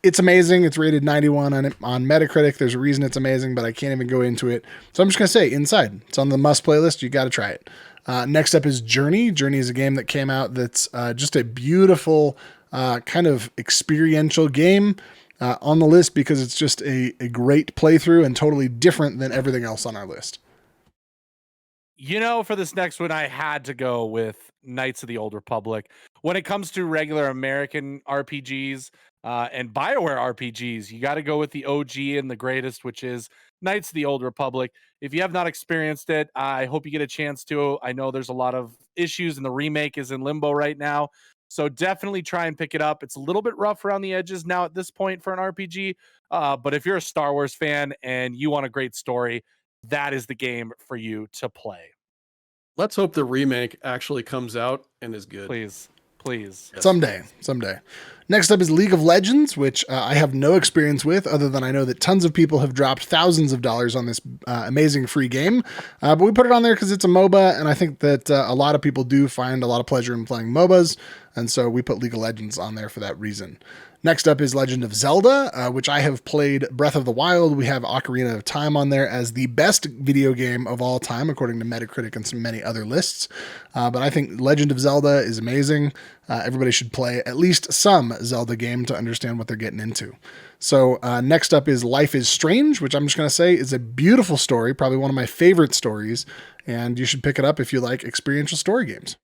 it's amazing. It's rated 91 on Metacritic. There's a reason it's amazing, but I can't even go into it. So I'm just going to say Inside. It's on the must playlist. You got to try it. Next up is Journey. Journey is a game that came out that's just a beautiful kind of experiential game on the list because it's just a great playthrough and totally different than everything else on our list. For this next one, I had to go with Knights of the Old Republic. When it comes to regular American RPGs and BioWare RPGs, you got to go with the OG and the greatest, which is Knights of the Old Republic. If you have not experienced it, I hope you get a chance to. I know there's a lot of issues, and the remake is in limbo right now. So definitely try and pick it up. It's a little bit rough around the edges now at this point for an RPG. But if you're a Star Wars fan and you want a great story, that is the game for you to play. Let's hope the remake actually comes out and is good. Please. Yes. Someday. Next up is League of Legends, which I have no experience with other than I know that tons of people have dropped thousands of dollars on this amazing free game. But we put it on there because it's a MOBA, and I think that a lot of people do find a lot of pleasure in playing MOBAs, and so we put League of Legends on there for that reason. Next up is Legend of Zelda, which I have played Breath of the Wild. We have Ocarina of Time on there as the best video game of all time, according to Metacritic and some many other lists. But I think Legend of Zelda is amazing. Everybody should play at least some Zelda game to understand what they're getting into. So next up is Life is Strange, which I'm just going to say is a beautiful story, probably one of my favorite stories, and you should pick it up if you like experiential story games.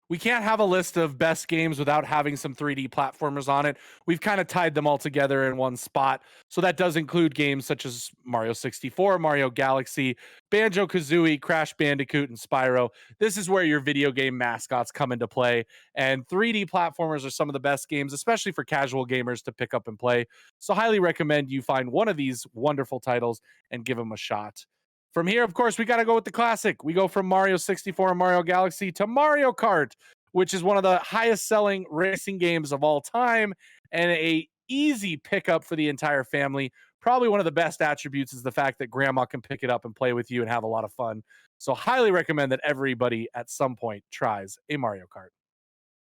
We can't have a list of best games without having some 3D platformers on it. We've kind of tied them all together in one spot. So that does include games such as Mario 64, Mario Galaxy, Banjo-Kazooie, Crash Bandicoot, and Spyro. This is where your video game mascots come into play. And 3D platformers are some of the best games, especially for casual gamers to pick up and play. So highly recommend you find one of these wonderful titles and give them a shot. From here, of course, we got to go with the classic. We go from Mario 64 and Mario Galaxy to Mario Kart, which is one of the highest selling racing games of all time and a easy pickup for the entire family. Probably one of the best attributes is the fact that grandma can pick it up and play with you and have a lot of fun. So highly recommend that everybody at some point tries a Mario Kart.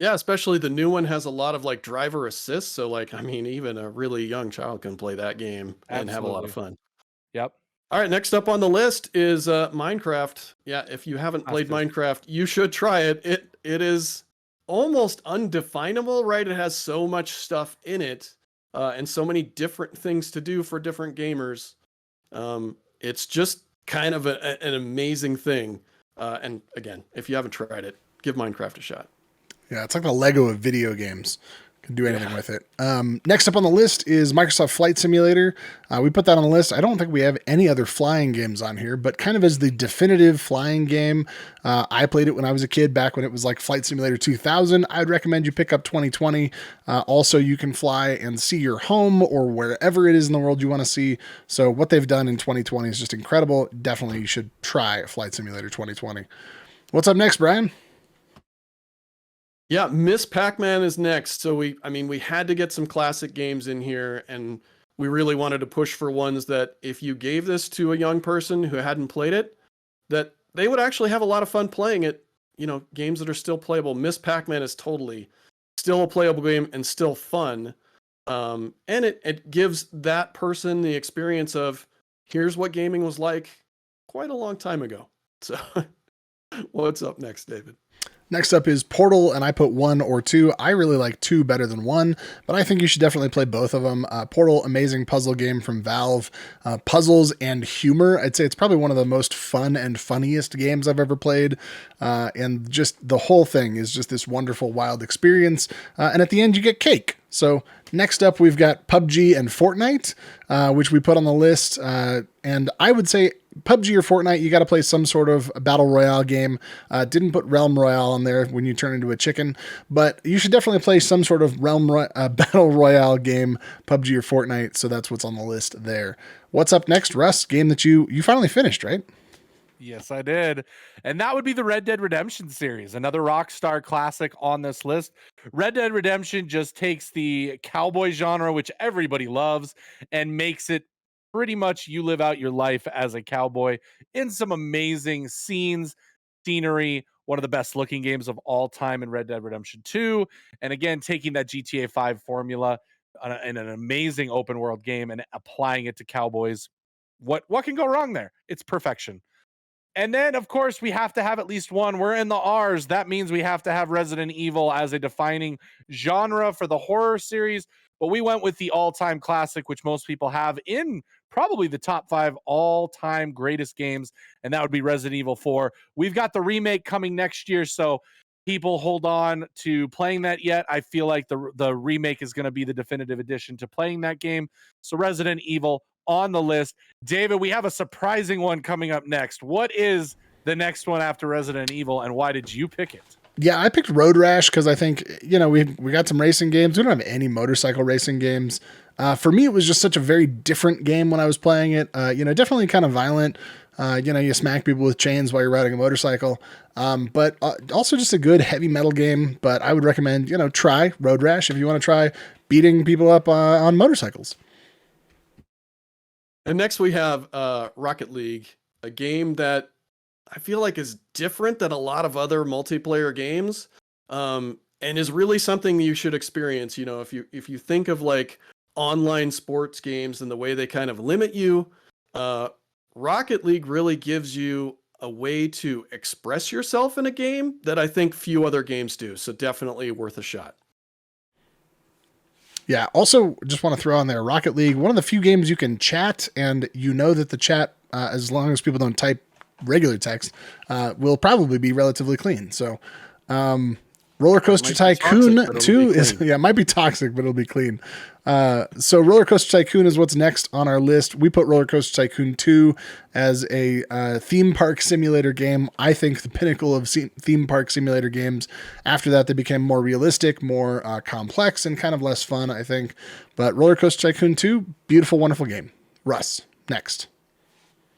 Yeah, especially the new one has a lot of like driver assist. So even a really young child can play that game and have a lot of fun. Yep. All right, next up on the list is Minecraft. Yeah, if you haven't played Minecraft, you should try it. It is almost undefinable, right? It has so much stuff in it and so many different things to do for different gamers. It's just kind of an amazing thing. And again, if you haven't tried it, give Minecraft a shot. Yeah, it's like the Lego of video games. Can do anything with it. Next up on the list is Microsoft Flight Simulator. We put that on the list. I don't think we have any other flying games on here, but kind of as the definitive flying game. I played it when I was a kid, back when it was like Flight Simulator 2000. I'd recommend you pick up 2020. Also, you can fly and see your home or wherever it is in the world you want to see. So what they've done in 2020 is just incredible. Definitely you should try Flight Simulator 2020. What's up next, Brian? Yeah, Miss Pac-Man is next. So we had to get some classic games in here, and we really wanted to push for ones that if you gave this to a young person who hadn't played it, that they would actually have a lot of fun playing it. Games that are still playable. Miss Pac-Man is totally still a playable game and still fun. And it gives that person the experience of, here's what gaming was like quite a long time ago. So what's up next, David? Next up is Portal, and I put 1 or 2. I really like 2 better than 1, but I think you should definitely play both of them. Portal, amazing puzzle game from Valve. Puzzles and humor. I'd say it's probably one of the most fun and funniest games I've ever played. And just the whole thing is just this wonderful, wild experience. And at the end, you get cake. So next up, we've got PUBG and Fortnite, which we put on the list. And I would say PUBG or Fortnite, you got to play some sort of battle royale game. Didn't put Realm Royale on there when you turn into a chicken, but you should definitely play some sort of battle royale game, PUBG or Fortnite. So that's what's on the list there. What's up next, Russ? Game that you finally finished, right? Yes, I did. And that would be the Red Dead Redemption series, another Rockstar classic on this list. Red Dead Redemption just takes the cowboy genre, which everybody loves, and makes it pretty much you live out your life as a cowboy in some amazing scenes, scenery, one of the best looking games of all time in Red Dead Redemption 2. And again, taking that GTA 5 formula in an amazing open world game and applying it to cowboys. What can go wrong there? It's perfection. And then, of course, we have to have at least one. We're in the R's. That means we have to have Resident Evil as a defining genre for the horror series. But we went with the all-time classic, which most people have in probably the top 5 all-time greatest games, and that would be Resident Evil 4. We've got the remake coming next year, so people hold on to playing that yet. I feel like the remake is going to be the definitive addition to playing that game. So Resident Evil on the list. David, we have a surprising one coming up next. What is the next one after Resident Evil, and why did you pick it? Yeah, I picked Road Rash because I think, we got some racing games. We don't have any motorcycle racing games. For me, it was just such a very different game when I was playing it. Definitely kind of violent. You smack people with chains while you're riding a motorcycle. But also just a good heavy metal game. But I would recommend, try Road Rash if you want to try beating people up on motorcycles. And next we have Rocket League, a game that I feel like is different than a lot of other multiplayer games, and is really something you should experience. If you think of like online sports games and the way they kind of limit you, Rocket League really gives you a way to express yourself in a game that I think few other games do. So definitely worth a shot. Yeah. Also, just want to throw on there, Rocket League, one of the few games you can chat, and that the chat, as long as people don't type regular text, will probably be relatively clean. So, Roller Coaster Tycoon 2 might be toxic, but it'll be clean. So Roller Coaster Tycoon is what's next on our list. We put Roller Coaster Tycoon 2 as a theme park simulator game. I think the pinnacle of theme park simulator games. After that, they became more realistic, more complex, and kind of less fun, I think. But Roller Coaster Tycoon 2, beautiful, wonderful game. Russ, next.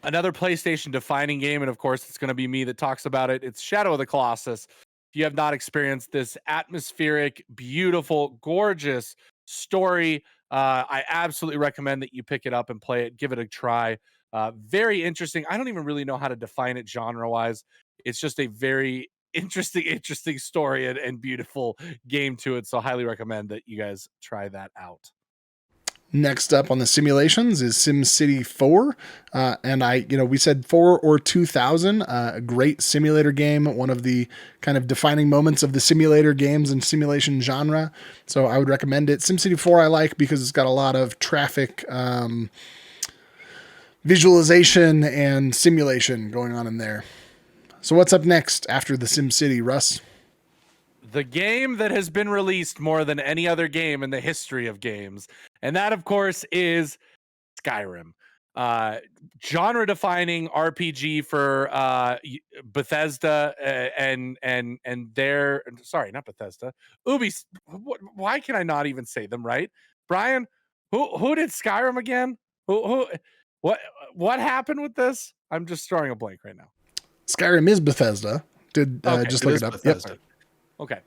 Another PlayStation defining game, and of course, it's going to be me that talks about it. It's Shadow of the Colossus. If you have not experienced this atmospheric, beautiful, gorgeous story, I absolutely recommend that you pick it up and play it. Give it a try. Very interesting. I don't even really know how to define it genre-wise. It's just a very interesting story and beautiful game to it. So I highly recommend that you guys try that out. Next up on the simulations is SimCity 4. And we said 4 or 2000, a great simulator game, one of the kind of defining moments of the simulator games and simulation genre. So I would recommend it. SimCity 4 I like because it's got a lot of traffic visualization and simulation going on in there. So what's up next after the SimCity, Russ? The game that has been released more than any other game in the history of games. And that, of course, is Skyrim. Genre-defining RPG for Bethesda and their... Sorry, not Bethesda. Ubisoft. Why can I not even say them right? Brian, who did Skyrim again? What happened with this? I'm just throwing a blank right now. Skyrim is Bethesda. Just look it up. Bethesda. Yep. Okay.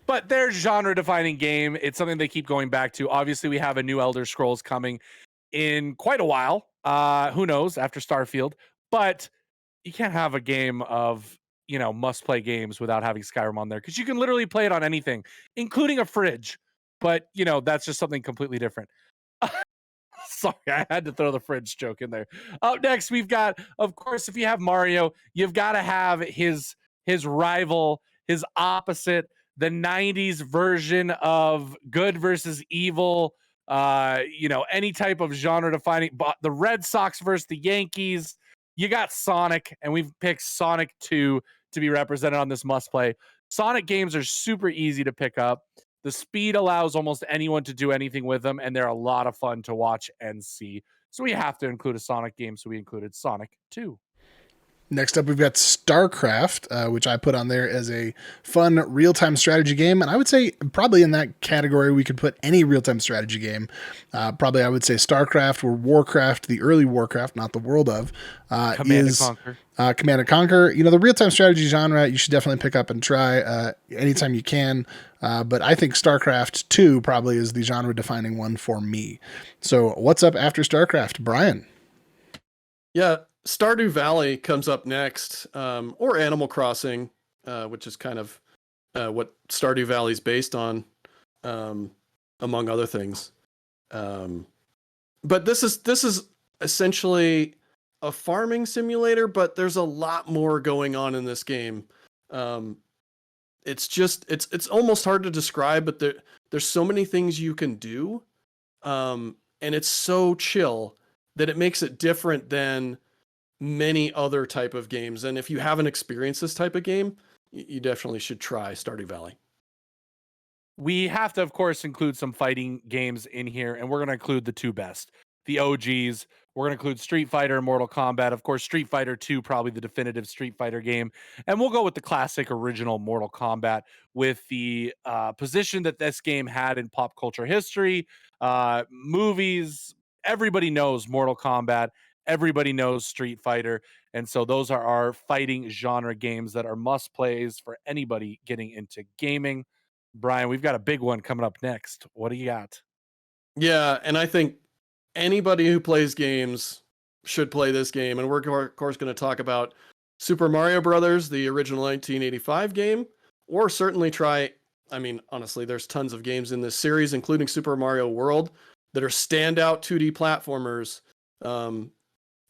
But their genre-defining game. It's something they keep going back to. Obviously, we have a new Elder Scrolls coming in quite a while. Who knows, after Starfield. But you can't have a game of, must-play games without having Skyrim on there. Because you can literally play it on anything, including a fridge. But, that's just something completely different. Sorry, I had to throw the fridge joke in there. Up next, we've got, of course, if you have Mario, you've got to have his rival, his opposite, the 90s version of good versus evil, any type of genre defining, but the Red Sox versus the Yankees. You got Sonic, and we've picked Sonic 2 to be represented on this must play. Sonic games are super easy to pick up. The speed allows almost anyone to do anything with them, and they're a lot of fun to watch and see. So we have to include a Sonic game, so we included Sonic 2. Next up, we've got StarCraft, which I put on there as a fun real-time strategy game. And I would say probably in that category, we could put any real-time strategy game. Probably I would say StarCraft or Warcraft, the early Warcraft, not the world of, Command and Conquer. Command and Conquer. The real-time strategy genre, you should definitely pick up and try anytime you can. But I think StarCraft 2 probably is the genre-defining one for me. So what's up after StarCraft? Brian? Yeah. Stardew Valley comes up next, or Animal Crossing, which is kind of what Stardew Valley is based on, among other things. But this is essentially a farming simulator, but there's a lot more going on in this game. It's almost hard to describe, but there's so many things you can do. And it's so chill that it makes it different than many other type of games. And if you haven't experienced this type of game, you definitely should try Stardew Valley. We have to, of course, include some fighting games in here, and we're going to include the two best, the OGs. We're going to include Street Fighter and Mortal Kombat. Of course, Street Fighter 2, probably the definitive Street Fighter game. And we'll go with the classic original Mortal Kombat with the position that this game had in pop culture history, movies. Everybody knows Mortal Kombat. Everybody knows Street Fighter. And so those are our fighting genre games that are must plays for anybody getting into gaming. Brian, we've got a big one coming up next. What do you got? Yeah, and I think anybody who plays games should play this game. And we're, of course, going to talk about Super Mario Brothers, the original 1985 game, or certainly try, I mean, honestly, there's tons of games in this series, including Super Mario World, that are standout 2D platformers.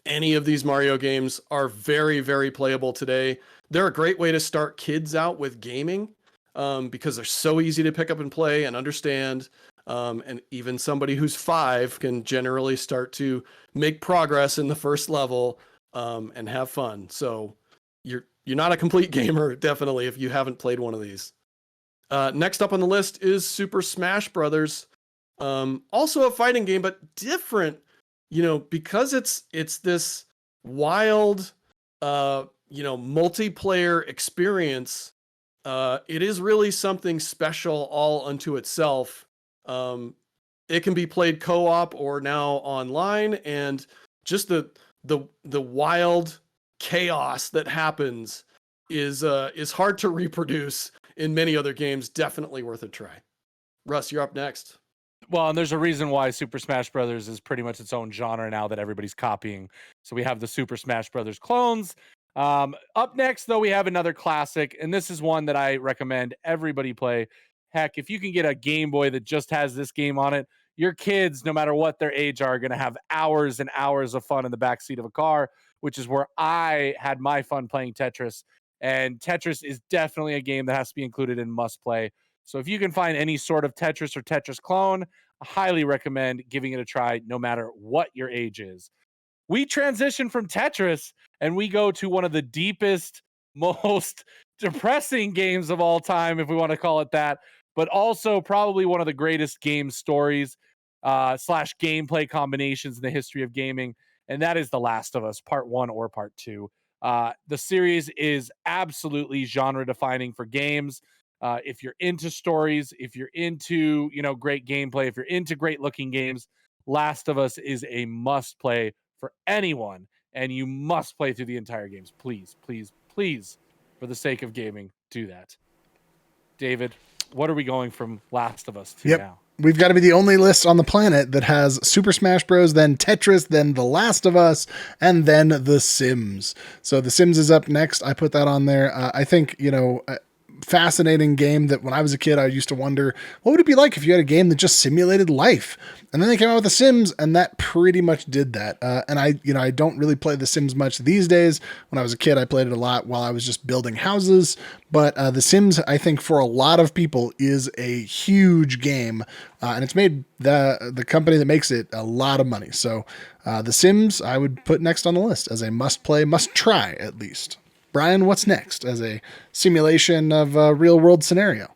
Any of these Mario games are very, very playable today. They're a great way to start kids out with gaming. Because they're so easy to pick up and play and understand. And even somebody who's 5 can generally start to make progress in the first level and have fun. So you're not a complete gamer, definitely, if you haven't played one of these. Next up on the list is Super Smash Brothers. Also a fighting game, but different, because it's this wild, multiplayer experience. It is really something special all unto itself. It can be played co-op or now online, and just the wild chaos that happens is hard to reproduce in many other games. Definitely worth a try. Russ, you're up next. Well, and there's a reason why Super Smash Brothers is pretty much its own genre now that everybody's copying. So we have the Super Smash Brothers clones. Up next, though, we have another classic, and this is one that I recommend everybody play. Heck, if you can get a Game Boy that just has this game on it, your kids, no matter what their age are going to have hours and hours of fun in the backseat of a car, which is where I had my fun playing Tetris. And Tetris is definitely a game that has to be included in must play. So if you can find any sort of Tetris or Tetris clone, I highly recommend giving it a try, no matter what your age is. We transition from Tetris and we go to one of the deepest, most depressing games of all time, if we want to call it that, but also probably one of the greatest game stories / gameplay combinations in the history of gaming. And that is The Last of Us, part 1 or part 2. The series is absolutely genre defining for games. If you're into stories, if you're into, great gameplay, if you're into great looking games, Last of Us is a must play for anyone, and you must play through the entire games. Please, please, please, for the sake of gaming, do that. David, what are we going from Last of Us to now? We've got to be the only list on the planet that has Super Smash Bros., then Tetris, then The Last of Us, and then The Sims. So The Sims is up next. I put that on there. I think, fascinating game that when I was a kid, I used to wonder, what would it be like if you had a game that just simulated life? And then they came out with The Sims, and that pretty much did that. And I don't really play The Sims much these days. When I was a kid, I played it a lot while I was just building houses. But The Sims, I think for a lot of people, is a huge game. And it's made the company that makes it a lot of money. So The Sims, I would put next on the list as a must play, must try at least. Brian, what's next as a simulation of a real world scenario?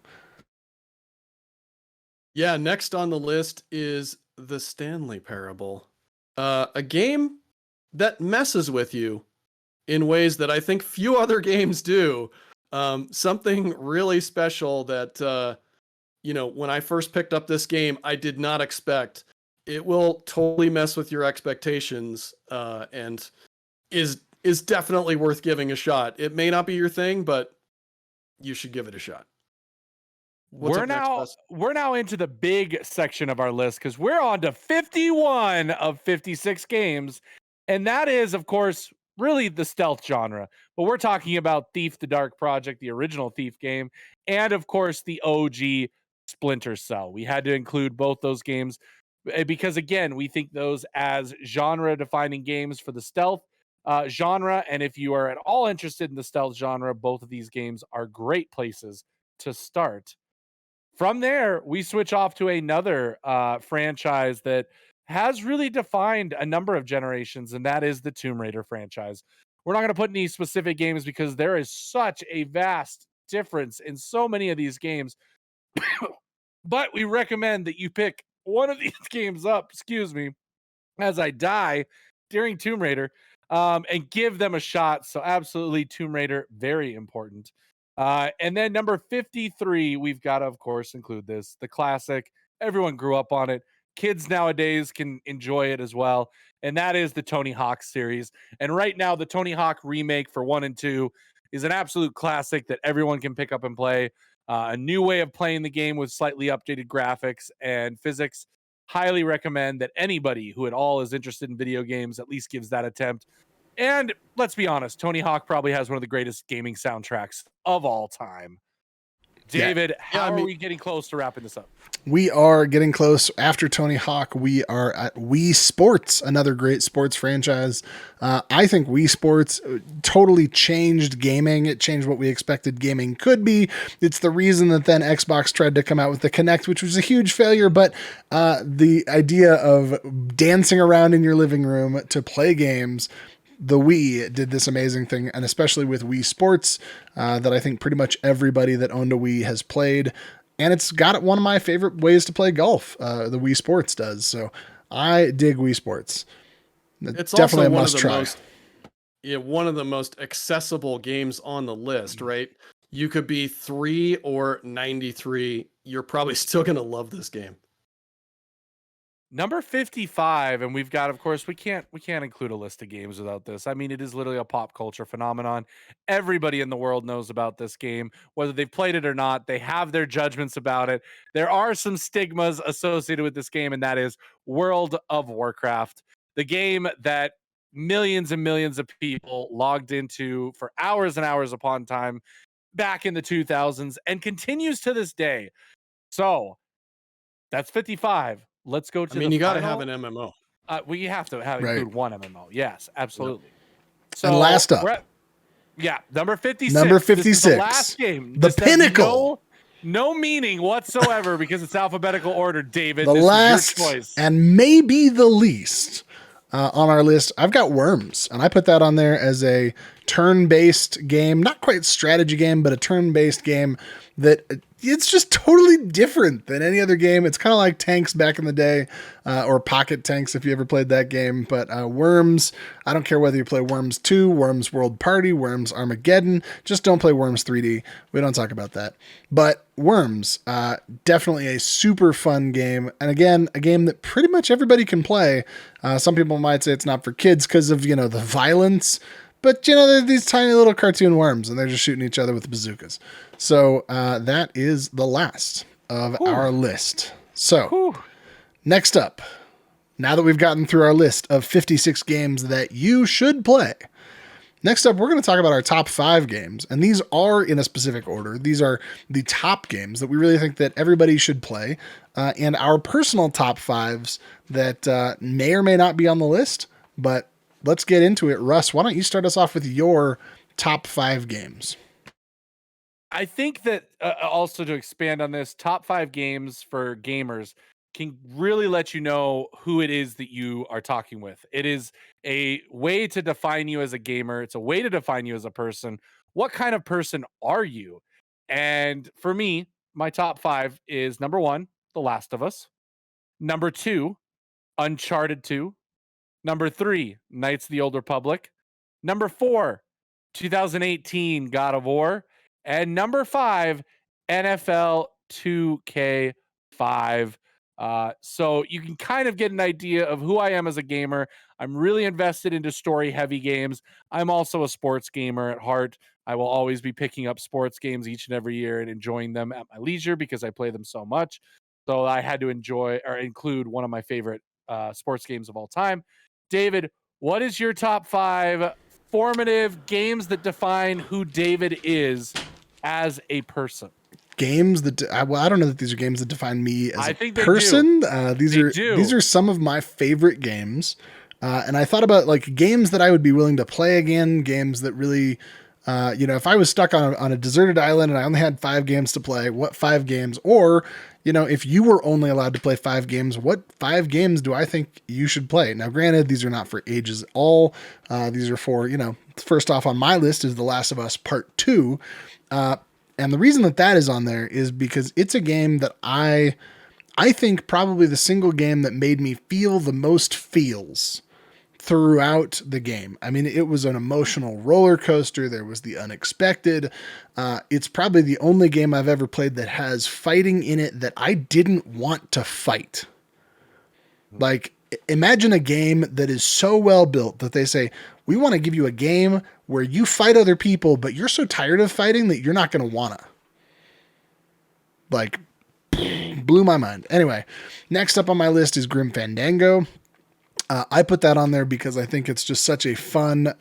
Yeah, next on the list is The Stanley Parable, a game that messes with you in ways that I think few other games do. Something really special that, when I first picked up this game, I did not expect. It will totally mess with your expectations and is definitely worth giving a shot. It may not be your thing, but you should give it a shot. We're now into the big section of our list because we're on to 51 of 56 games. And that is, of course, really the stealth genre. But we're talking about Thief the Dark Project, the original Thief game, and of course the OG Splinter Cell. We had to include both those games because, again, we think those as genre defining games for the stealth, genre. And if you are at all interested in the stealth genre, both of these games are great places to start. From there, we switch off to another franchise that has really defined a number of generations, and that is the Tomb Raider franchise. We're not going to put any specific games because there is such a vast difference in so many of these games. But we recommend that you pick one of these games up, excuse me, as I die during Tomb Raider, and give them a shot. So absolutely Tomb Raider, very important. And then number 53, we've got to, of course, include this, the classic. Everyone grew up on it. Kids nowadays can enjoy it as well. And that is the Tony Hawk series. And right now, the Tony Hawk remake for 1 and 2 is an absolute classic that everyone can pick up and play. A new way of playing the game with slightly updated graphics and physics. Highly recommend that anybody who at all is interested in video games at least gives that attempt. And let's be honest, Tony Hawk probably has one of the greatest gaming soundtracks of all time. David, how are we getting close to wrapping this up? We are getting close. After Tony Hawk, we are at Wii Sports, another great sports franchise. I think Wii Sports totally changed gaming. It changed what we expected gaming could be. It's the reason that then Xbox tried to come out with the Kinect, which was a huge failure. But the idea of dancing around in your living room to play games, the Wii did this amazing thing, and especially with Wii Sports, that I think pretty much everybody that owned a Wii has played. And it's got one of my favorite ways to play golf. The Wii Sports does. So I dig Wii Sports. It's definitely also a must try. One of the most accessible games on the list, right? You could be 3 or 93. You're probably still going to love this game. Number 55, and we've got, of course, we can't include a list of games without this. I mean, it is literally a pop culture phenomenon. Everybody in the world knows about this game, whether they've played it or not. They have their judgments about it. There are some stigmas associated with this game, and that is World of Warcraft, the game that millions and millions of people logged into for hours and hours upon time back in the 2000s and continues to this day. So that's 55. Let's go to you got to have an MMO. We have to include one MMO. Yes, absolutely. Yep. So and last up. Number 56. Number 56. This is the last game. The pinnacle. No meaning whatsoever because it's alphabetical order, David. The this last is your choice. And maybe the least on our list. I've got Worms, and I put that on there as a turn-based game. Not quite strategy game, but a turn-based game that it's just totally different than any other game. It's kind of like Tanks back in the day, or Pocket Tanks if you ever played that game. But Worms, I don't care whether you play Worms 2, Worms World Party, Worms Armageddon. Just don't play Worms 3D. We don't talk about that. But Worms, definitely a super fun game. And again, a game that pretty much everybody can play. Some people might say it's not for kids because of, the violence. But, they're these tiny little cartoon worms, and they're just shooting each other with bazookas. So that is the last of our list. So next up, now that we've gotten through our list of 56 games that you should play, next up, we're going to talk about our top 5 games. And these are in a specific order. These are the top games that we really think that everybody should play. And our personal top 5s that may or may not be on the list, but let's get into it. Russ, why don't you start us off with your top 5 games? I think that also to expand on this, top 5 games for gamers can really let you know who it is that you are talking with. It is a way to define you as a gamer. It's a way to define you as a person. What kind of person are you? And for me, my top 5 is number 1, The Last of Us. Number 2, Uncharted 2. Number 3, Knights of the Old Republic. Number 4, 2018 God of War. And number 5, NFL 2K5. So you can kind of get an idea of who I am as a gamer. I'm really invested into story-heavy games. I'm also a sports gamer at heart. I will always be picking up sports games each and every year and enjoying them at my leisure because I play them so much. So I had to include one of my favorite sports games of all time. David, what is your top 5 formative games that define who David is as a person? Games that I don't know that these are games that define me as a person. These are some of my favorite games. And I thought about like games that I would be willing to play again, games that really, if I was stuck on a deserted island and I only had 5 games to play, what 5 games? Or, if you were only allowed to play 5 games, what 5 games do I think you should play? Now, granted, these are not for ages all. These are for, first off on my list is The Last of Us Part 2. And the reason that is on there is because it's a game that I think probably the single game that made me feel the most feels throughout the game. I mean, it was an emotional roller coaster. There was the unexpected. It's probably the only game I've ever played that has fighting in it that I didn't want to fight. Like, imagine a game that is so well built that they say, we want to give you a game where you fight other people, but you're so tired of fighting that you're not going to wanna. Like, blew my mind. Anyway, next up on my list is Grim Fandango. I put that on there because I think it's just such a fun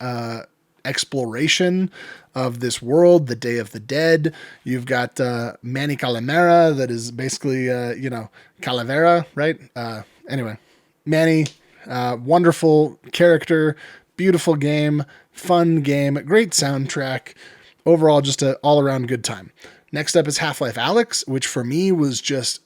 exploration of this world, the Day of the Dead. You've got Manny Calavera, that is basically, Calavera, right? Anyway, Manny, wonderful character, beautiful game, fun game, great soundtrack. Overall, just an all-around good time. Next up is Half-Life Alyx, which for me was just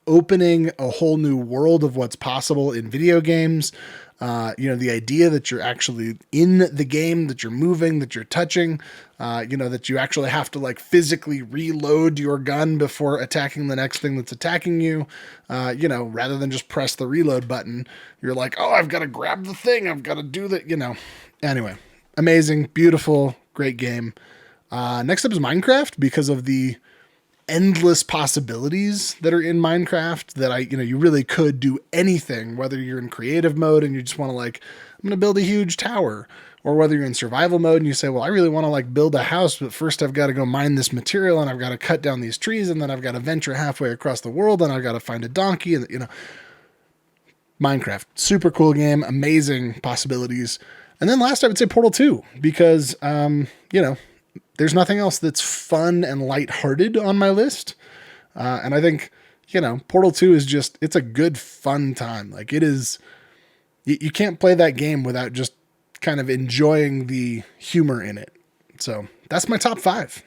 opening a whole new world of what's possible in video games. The idea that you're actually in the game, that you're moving, that you're touching, that you actually have to like physically reload your gun before attacking the next thing that's attacking you, rather than just press the reload button. You're like, oh, I've got to grab the thing. I've got to do that, Anyway, amazing, beautiful, great game. Next up is Minecraft, because of the endless possibilities that are in Minecraft that you really could do anything, whether you're in creative mode and you just want to I'm going to build a huge tower, or whether you're in survival mode and you say, well, I really want to build a house, but first I've got to go mine this material and I've got to cut down these trees and then I've got to venture halfway across the world and I've got to find a donkey and, Minecraft, super cool game, amazing possibilities. And then last I would say Portal 2, because, there's nothing else that's fun and lighthearted on my list. And I think, Portal 2 is just, it's a good, fun time. Like it is, you can't play that game without just kind of enjoying the humor in it. So that's my top 5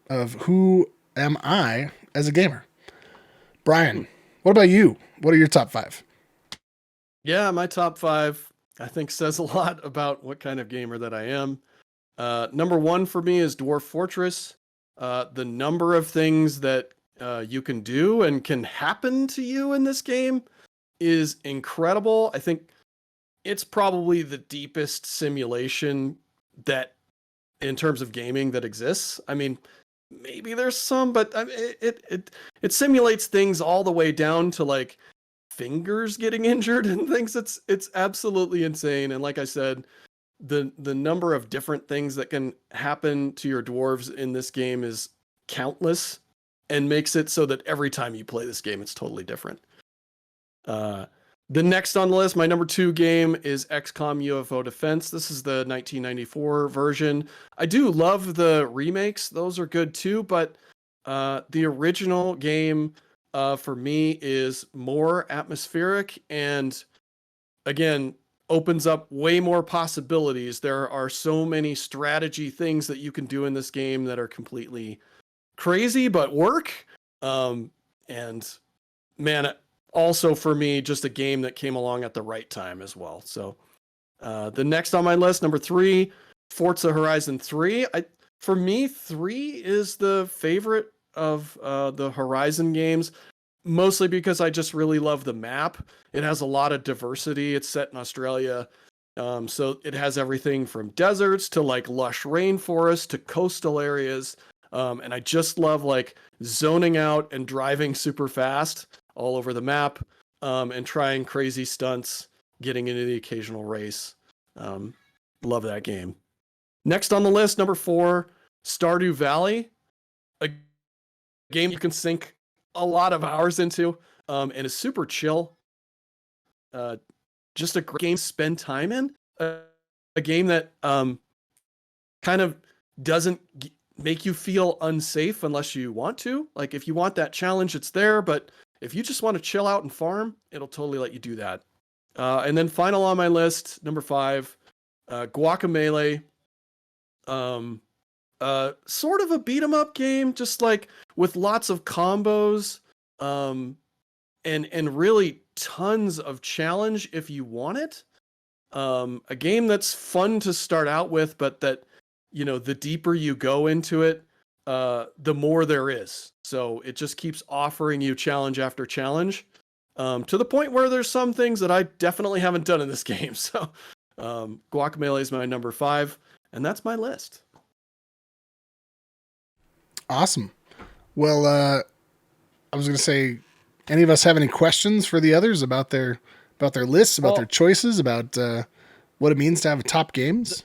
of who am I as a gamer. Brian, what about you? What are your top 5? Yeah, my top 5, I think, says a lot about what kind of gamer that I am. Number 1 for me is Dwarf Fortress. The number of things that you can do and can happen to you in this game is incredible. I think it's probably the deepest simulation that, in terms of gaming, that exists. I mean, maybe there's some, but it simulates things all the way down to fingers getting injured and things. It's absolutely insane. And like I said, the number of different things that can happen to your dwarves in this game is countless, and makes it so that every time you play this game, it's totally different. The next on the list, my number 2 game, is XCOM UFO Defense. This is the 1994 version. I do love the remakes. Those are good too, but the original game for me is more atmospheric and, again, opens up way more possibilities. There are so many strategy things that you can do in this game that are completely crazy but work. And man, also for me, just a game that came along at the right time as well. So the next on my list, number 3, Forza Horizon 3. For me, 3 is the favorite of the Horizon games. Mostly because I just really love the map. It has a lot of diversity. It's set in Australia. So it has everything from deserts to lush rainforest to coastal areas. And I just love zoning out and driving super fast all over the map, and trying crazy stunts, getting into the occasional race. Love that game. Next on the list, number 4, Stardew Valley. A game you can sink a lot of hours into, and is super chill. Just a great game to spend time in. A game that kind of doesn't make you feel unsafe unless you want to. If you want that challenge, it's there, but if you just want to chill out and farm, it'll totally let you do that. And then final on my list, number 5, Guacamelee. Sort of a beat 'em up game, just like with lots of combos, and really tons of challenge if you want it. A game that's fun to start out with, but that, the deeper you go into it, the more there is. So it just keeps offering you challenge after challenge, to the point where there's some things that I definitely haven't done in this game. So Guacamelee is my number 5, and that's my list. Awesome. Well, I was going to say, any of us have any questions for the others about their lists, about their choices, about what it means to have top games?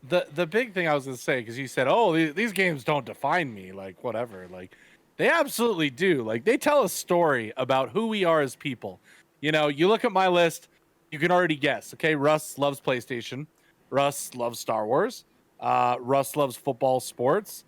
The big thing I was going to say, because you said, oh, these games don't define me, like whatever. Like they absolutely do. Like they tell a story about who we are as people. You look at my list, you can already guess. Okay, Russ loves PlayStation. Russ loves Star Wars. Russ loves football, sports.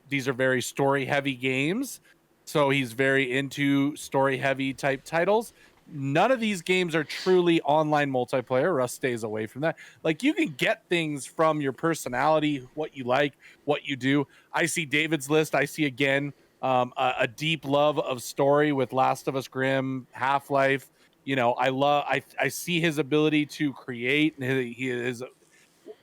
These are very story-heavy games, so he's very into story-heavy type titles. None of these games are truly online multiplayer. Russ stays away from that. Like, you can get things from your personality, what you like, what you do. I see David's list. I see, again, a deep love of story with Last of Us Grimm, Half-Life. I see his ability to create, and his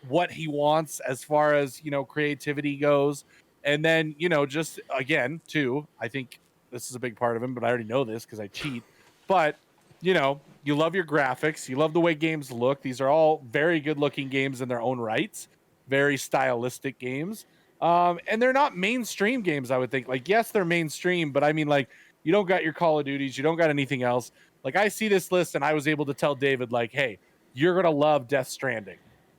what he wants as far as creativity goes. And then just again too, I think this is a big part of him, but I already know this because I cheat. But you love your graphics, you love the way games look. These are all very good looking games in their own rights, very stylistic games, and they're not mainstream games. I would think, like, yes, they're mainstream, but I mean, like, you don't got your Call of Duties, you don't got anything else. Like, I see this list and I was able to tell David, like, hey, you're gonna love Death Stranding.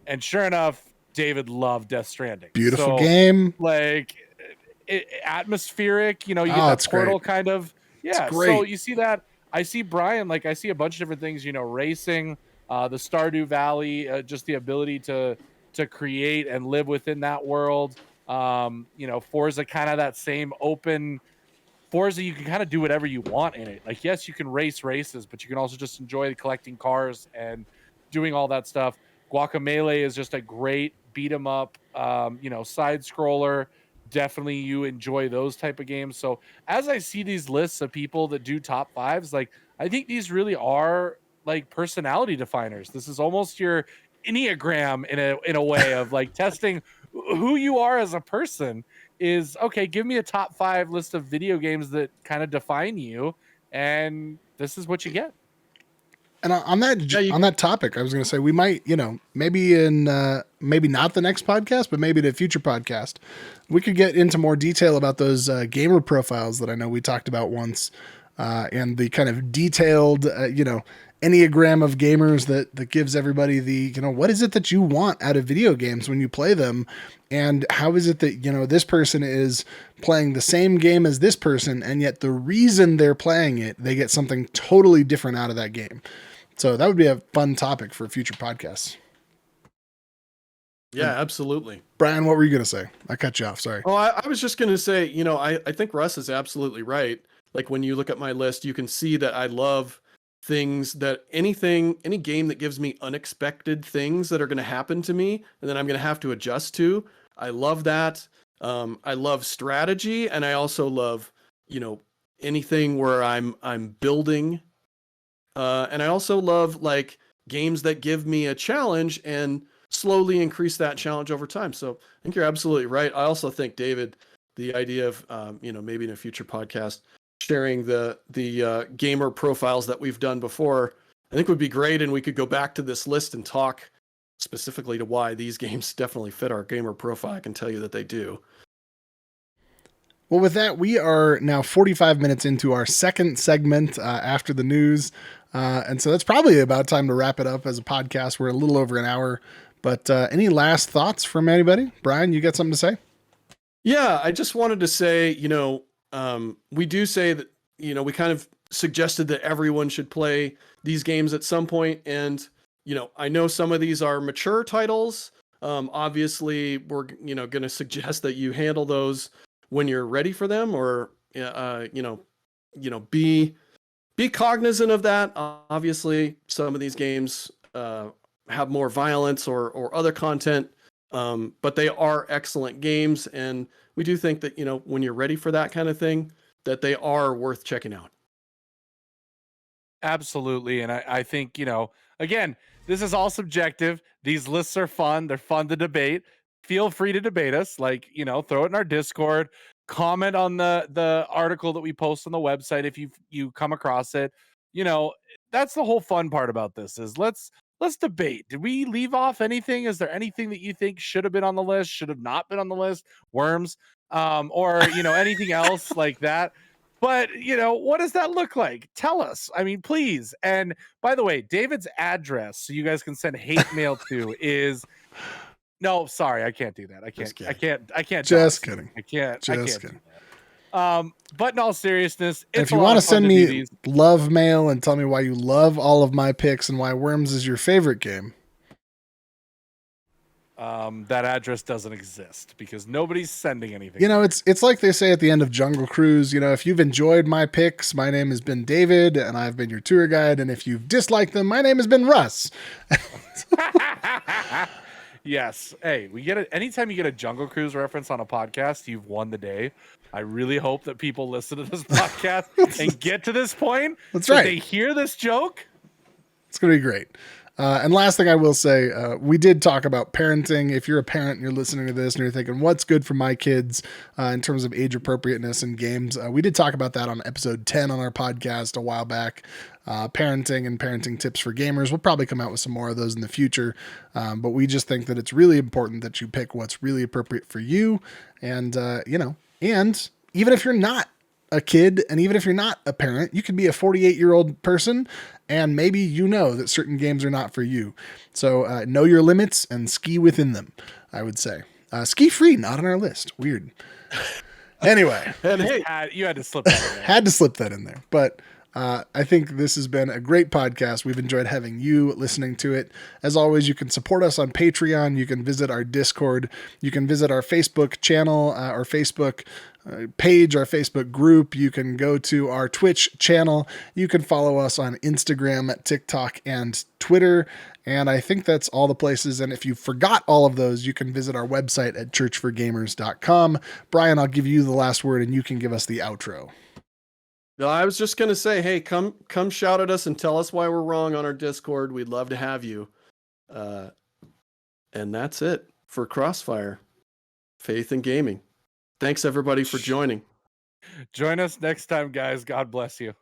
And sure enough, David loved Death Stranding. Beautiful game. Like, atmospheric, you get that portal great. kind of. Yeah. So you see that. I see Brian, like, I see a bunch of different things, racing, the Stardew Valley, just the ability to create and live within that world. Forza, kind of that same open. Forza, you can kind of do whatever you want in it. Like, yes, you can race races, but you can also just enjoy collecting cars and doing all that stuff. Guacamelee is just a great beat 'em up, side scroller. Definitely you enjoy those type of games. So as I see these lists of people that do top 5s, like, I think these really are like personality definers. This is almost your Enneagram in a way of like testing who you are as a person. Is okay, give me a top 5 list of video games that kind of define you, and this is what you get. And on that topic, I was going to say we might, maybe maybe not the next podcast, but maybe the future podcast, we could get into more detail about those gamer profiles that I know we talked about once, and the kind of detailed, Enneagram of gamers that gives everybody the, what is it that you want out of video games when you play them, and how is it that, this person is playing the same game as this person, and yet the reason they're playing it, they get something totally different out of that game. So that would be a fun topic for future podcasts. Yeah, absolutely. Brian, what were you going to say? I cut you off. Sorry. Oh, I was just going to say, I think Russ is absolutely right. Like, when you look at my list, you can see that I love things that any game that gives me unexpected things that are going to happen to me and then I'm going to have to adjust to. I love that. I love strategy, and I also love, anything where I'm building. And I also love, like, games that give me a challenge and slowly increase that challenge over time. So I think you're absolutely right. I also think, David, the idea of, maybe in a future podcast, sharing the gamer profiles that we've done before, I think would be great. And we could go back to this list and talk specifically to why these games definitely fit our gamer profile. I can tell you that they do. Well, with that, we are now 45 minutes into our second segment after the news. And so that's probably about time to wrap it up as a podcast. We're a little over an hour. But any last thoughts from anybody? Brian, you got something to say? Yeah, I just wanted to say, we do say that, we kind of suggested that everyone should play these games at some point. And, I know some of these are mature titles. Obviously, we're, going to suggest that you handle those when you're ready for them, or, be be cognizant of that. Obviously, some of these games have more violence or other content, but they are excellent games, and we do think that, you know, when you're ready for that kind of thing, that they are worth checking out. Absolutely. And I think, you know, again, this is all subjective. These lists are fun. They're fun to debate. Feel free to debate us. Like, you know, throw it in our Discord, comment on the article that we post on the website if you come across it. You know, that's the whole fun part about this is let's debate. Did we leave off anything? Is there anything that you think should have been on the list, should have not been on the list? Worms, or you know, anything else like that? But, you know, what does that look like? Tell us. I mean, please. And by the way, David's address, so you guys can send hate mail to, is no, sorry, I can't do that. I can't. Just kidding. I can't. Just kidding. But in all seriousness, if you want to send me love mail and tell me why you love all of my picks and why Worms is your favorite game, that address doesn't exist because nobody's sending anything. You know, it's like they say at the end of Jungle Cruise, you know, if you've enjoyed my picks, my name has been David and I've been your tour guide. And if you've disliked them, my name has been Russ. Yes. Hey, we get it. Anytime you get a Jungle Cruise reference on a podcast, you've won the day. I really hope that people listen to this podcast and get to this point. That's right. They hear this joke. It's going to be great. And last thing I will say, we did talk about parenting. If you're a parent and you're listening to this and you're thinking, what's good for my kids in terms of age appropriateness in games? We did talk about that on episode 10 on our podcast a while back. Parenting and parenting tips for gamers. We'll probably come out with some more of those in the future. But we just think that it's really important that you pick what's really appropriate for you. And, you know, and even if you're not a kid, and even if you're not a parent, you could be a 48-year-old person, and maybe you know that certain games are not for you. So know your limits and ski within them, I would say. Ski free, not on our list. Weird. Anyway. And hey, you had to slip that in there. Had to slip that in there. But I think this has been a great podcast. We've enjoyed having you listening to it. As always, you can support us on Patreon. You can visit our Discord. You can visit our Facebook channel, our Facebook page, our Facebook group. You can go to our Twitch channel. You can follow us on Instagram, TikTok, and Twitter. And I think that's all the places. And if you forgot all of those, you can visit our website at churchforgamers.com. Brian, I'll give you the last word and you can give us the outro. No, I was just going to say, hey, come shout at us and tell us why we're wrong on our Discord. We'd love to have you. And that's it for Crossfire, Faith in Gaming. Thanks, everybody, for joining. Join us next time, guys. God bless you.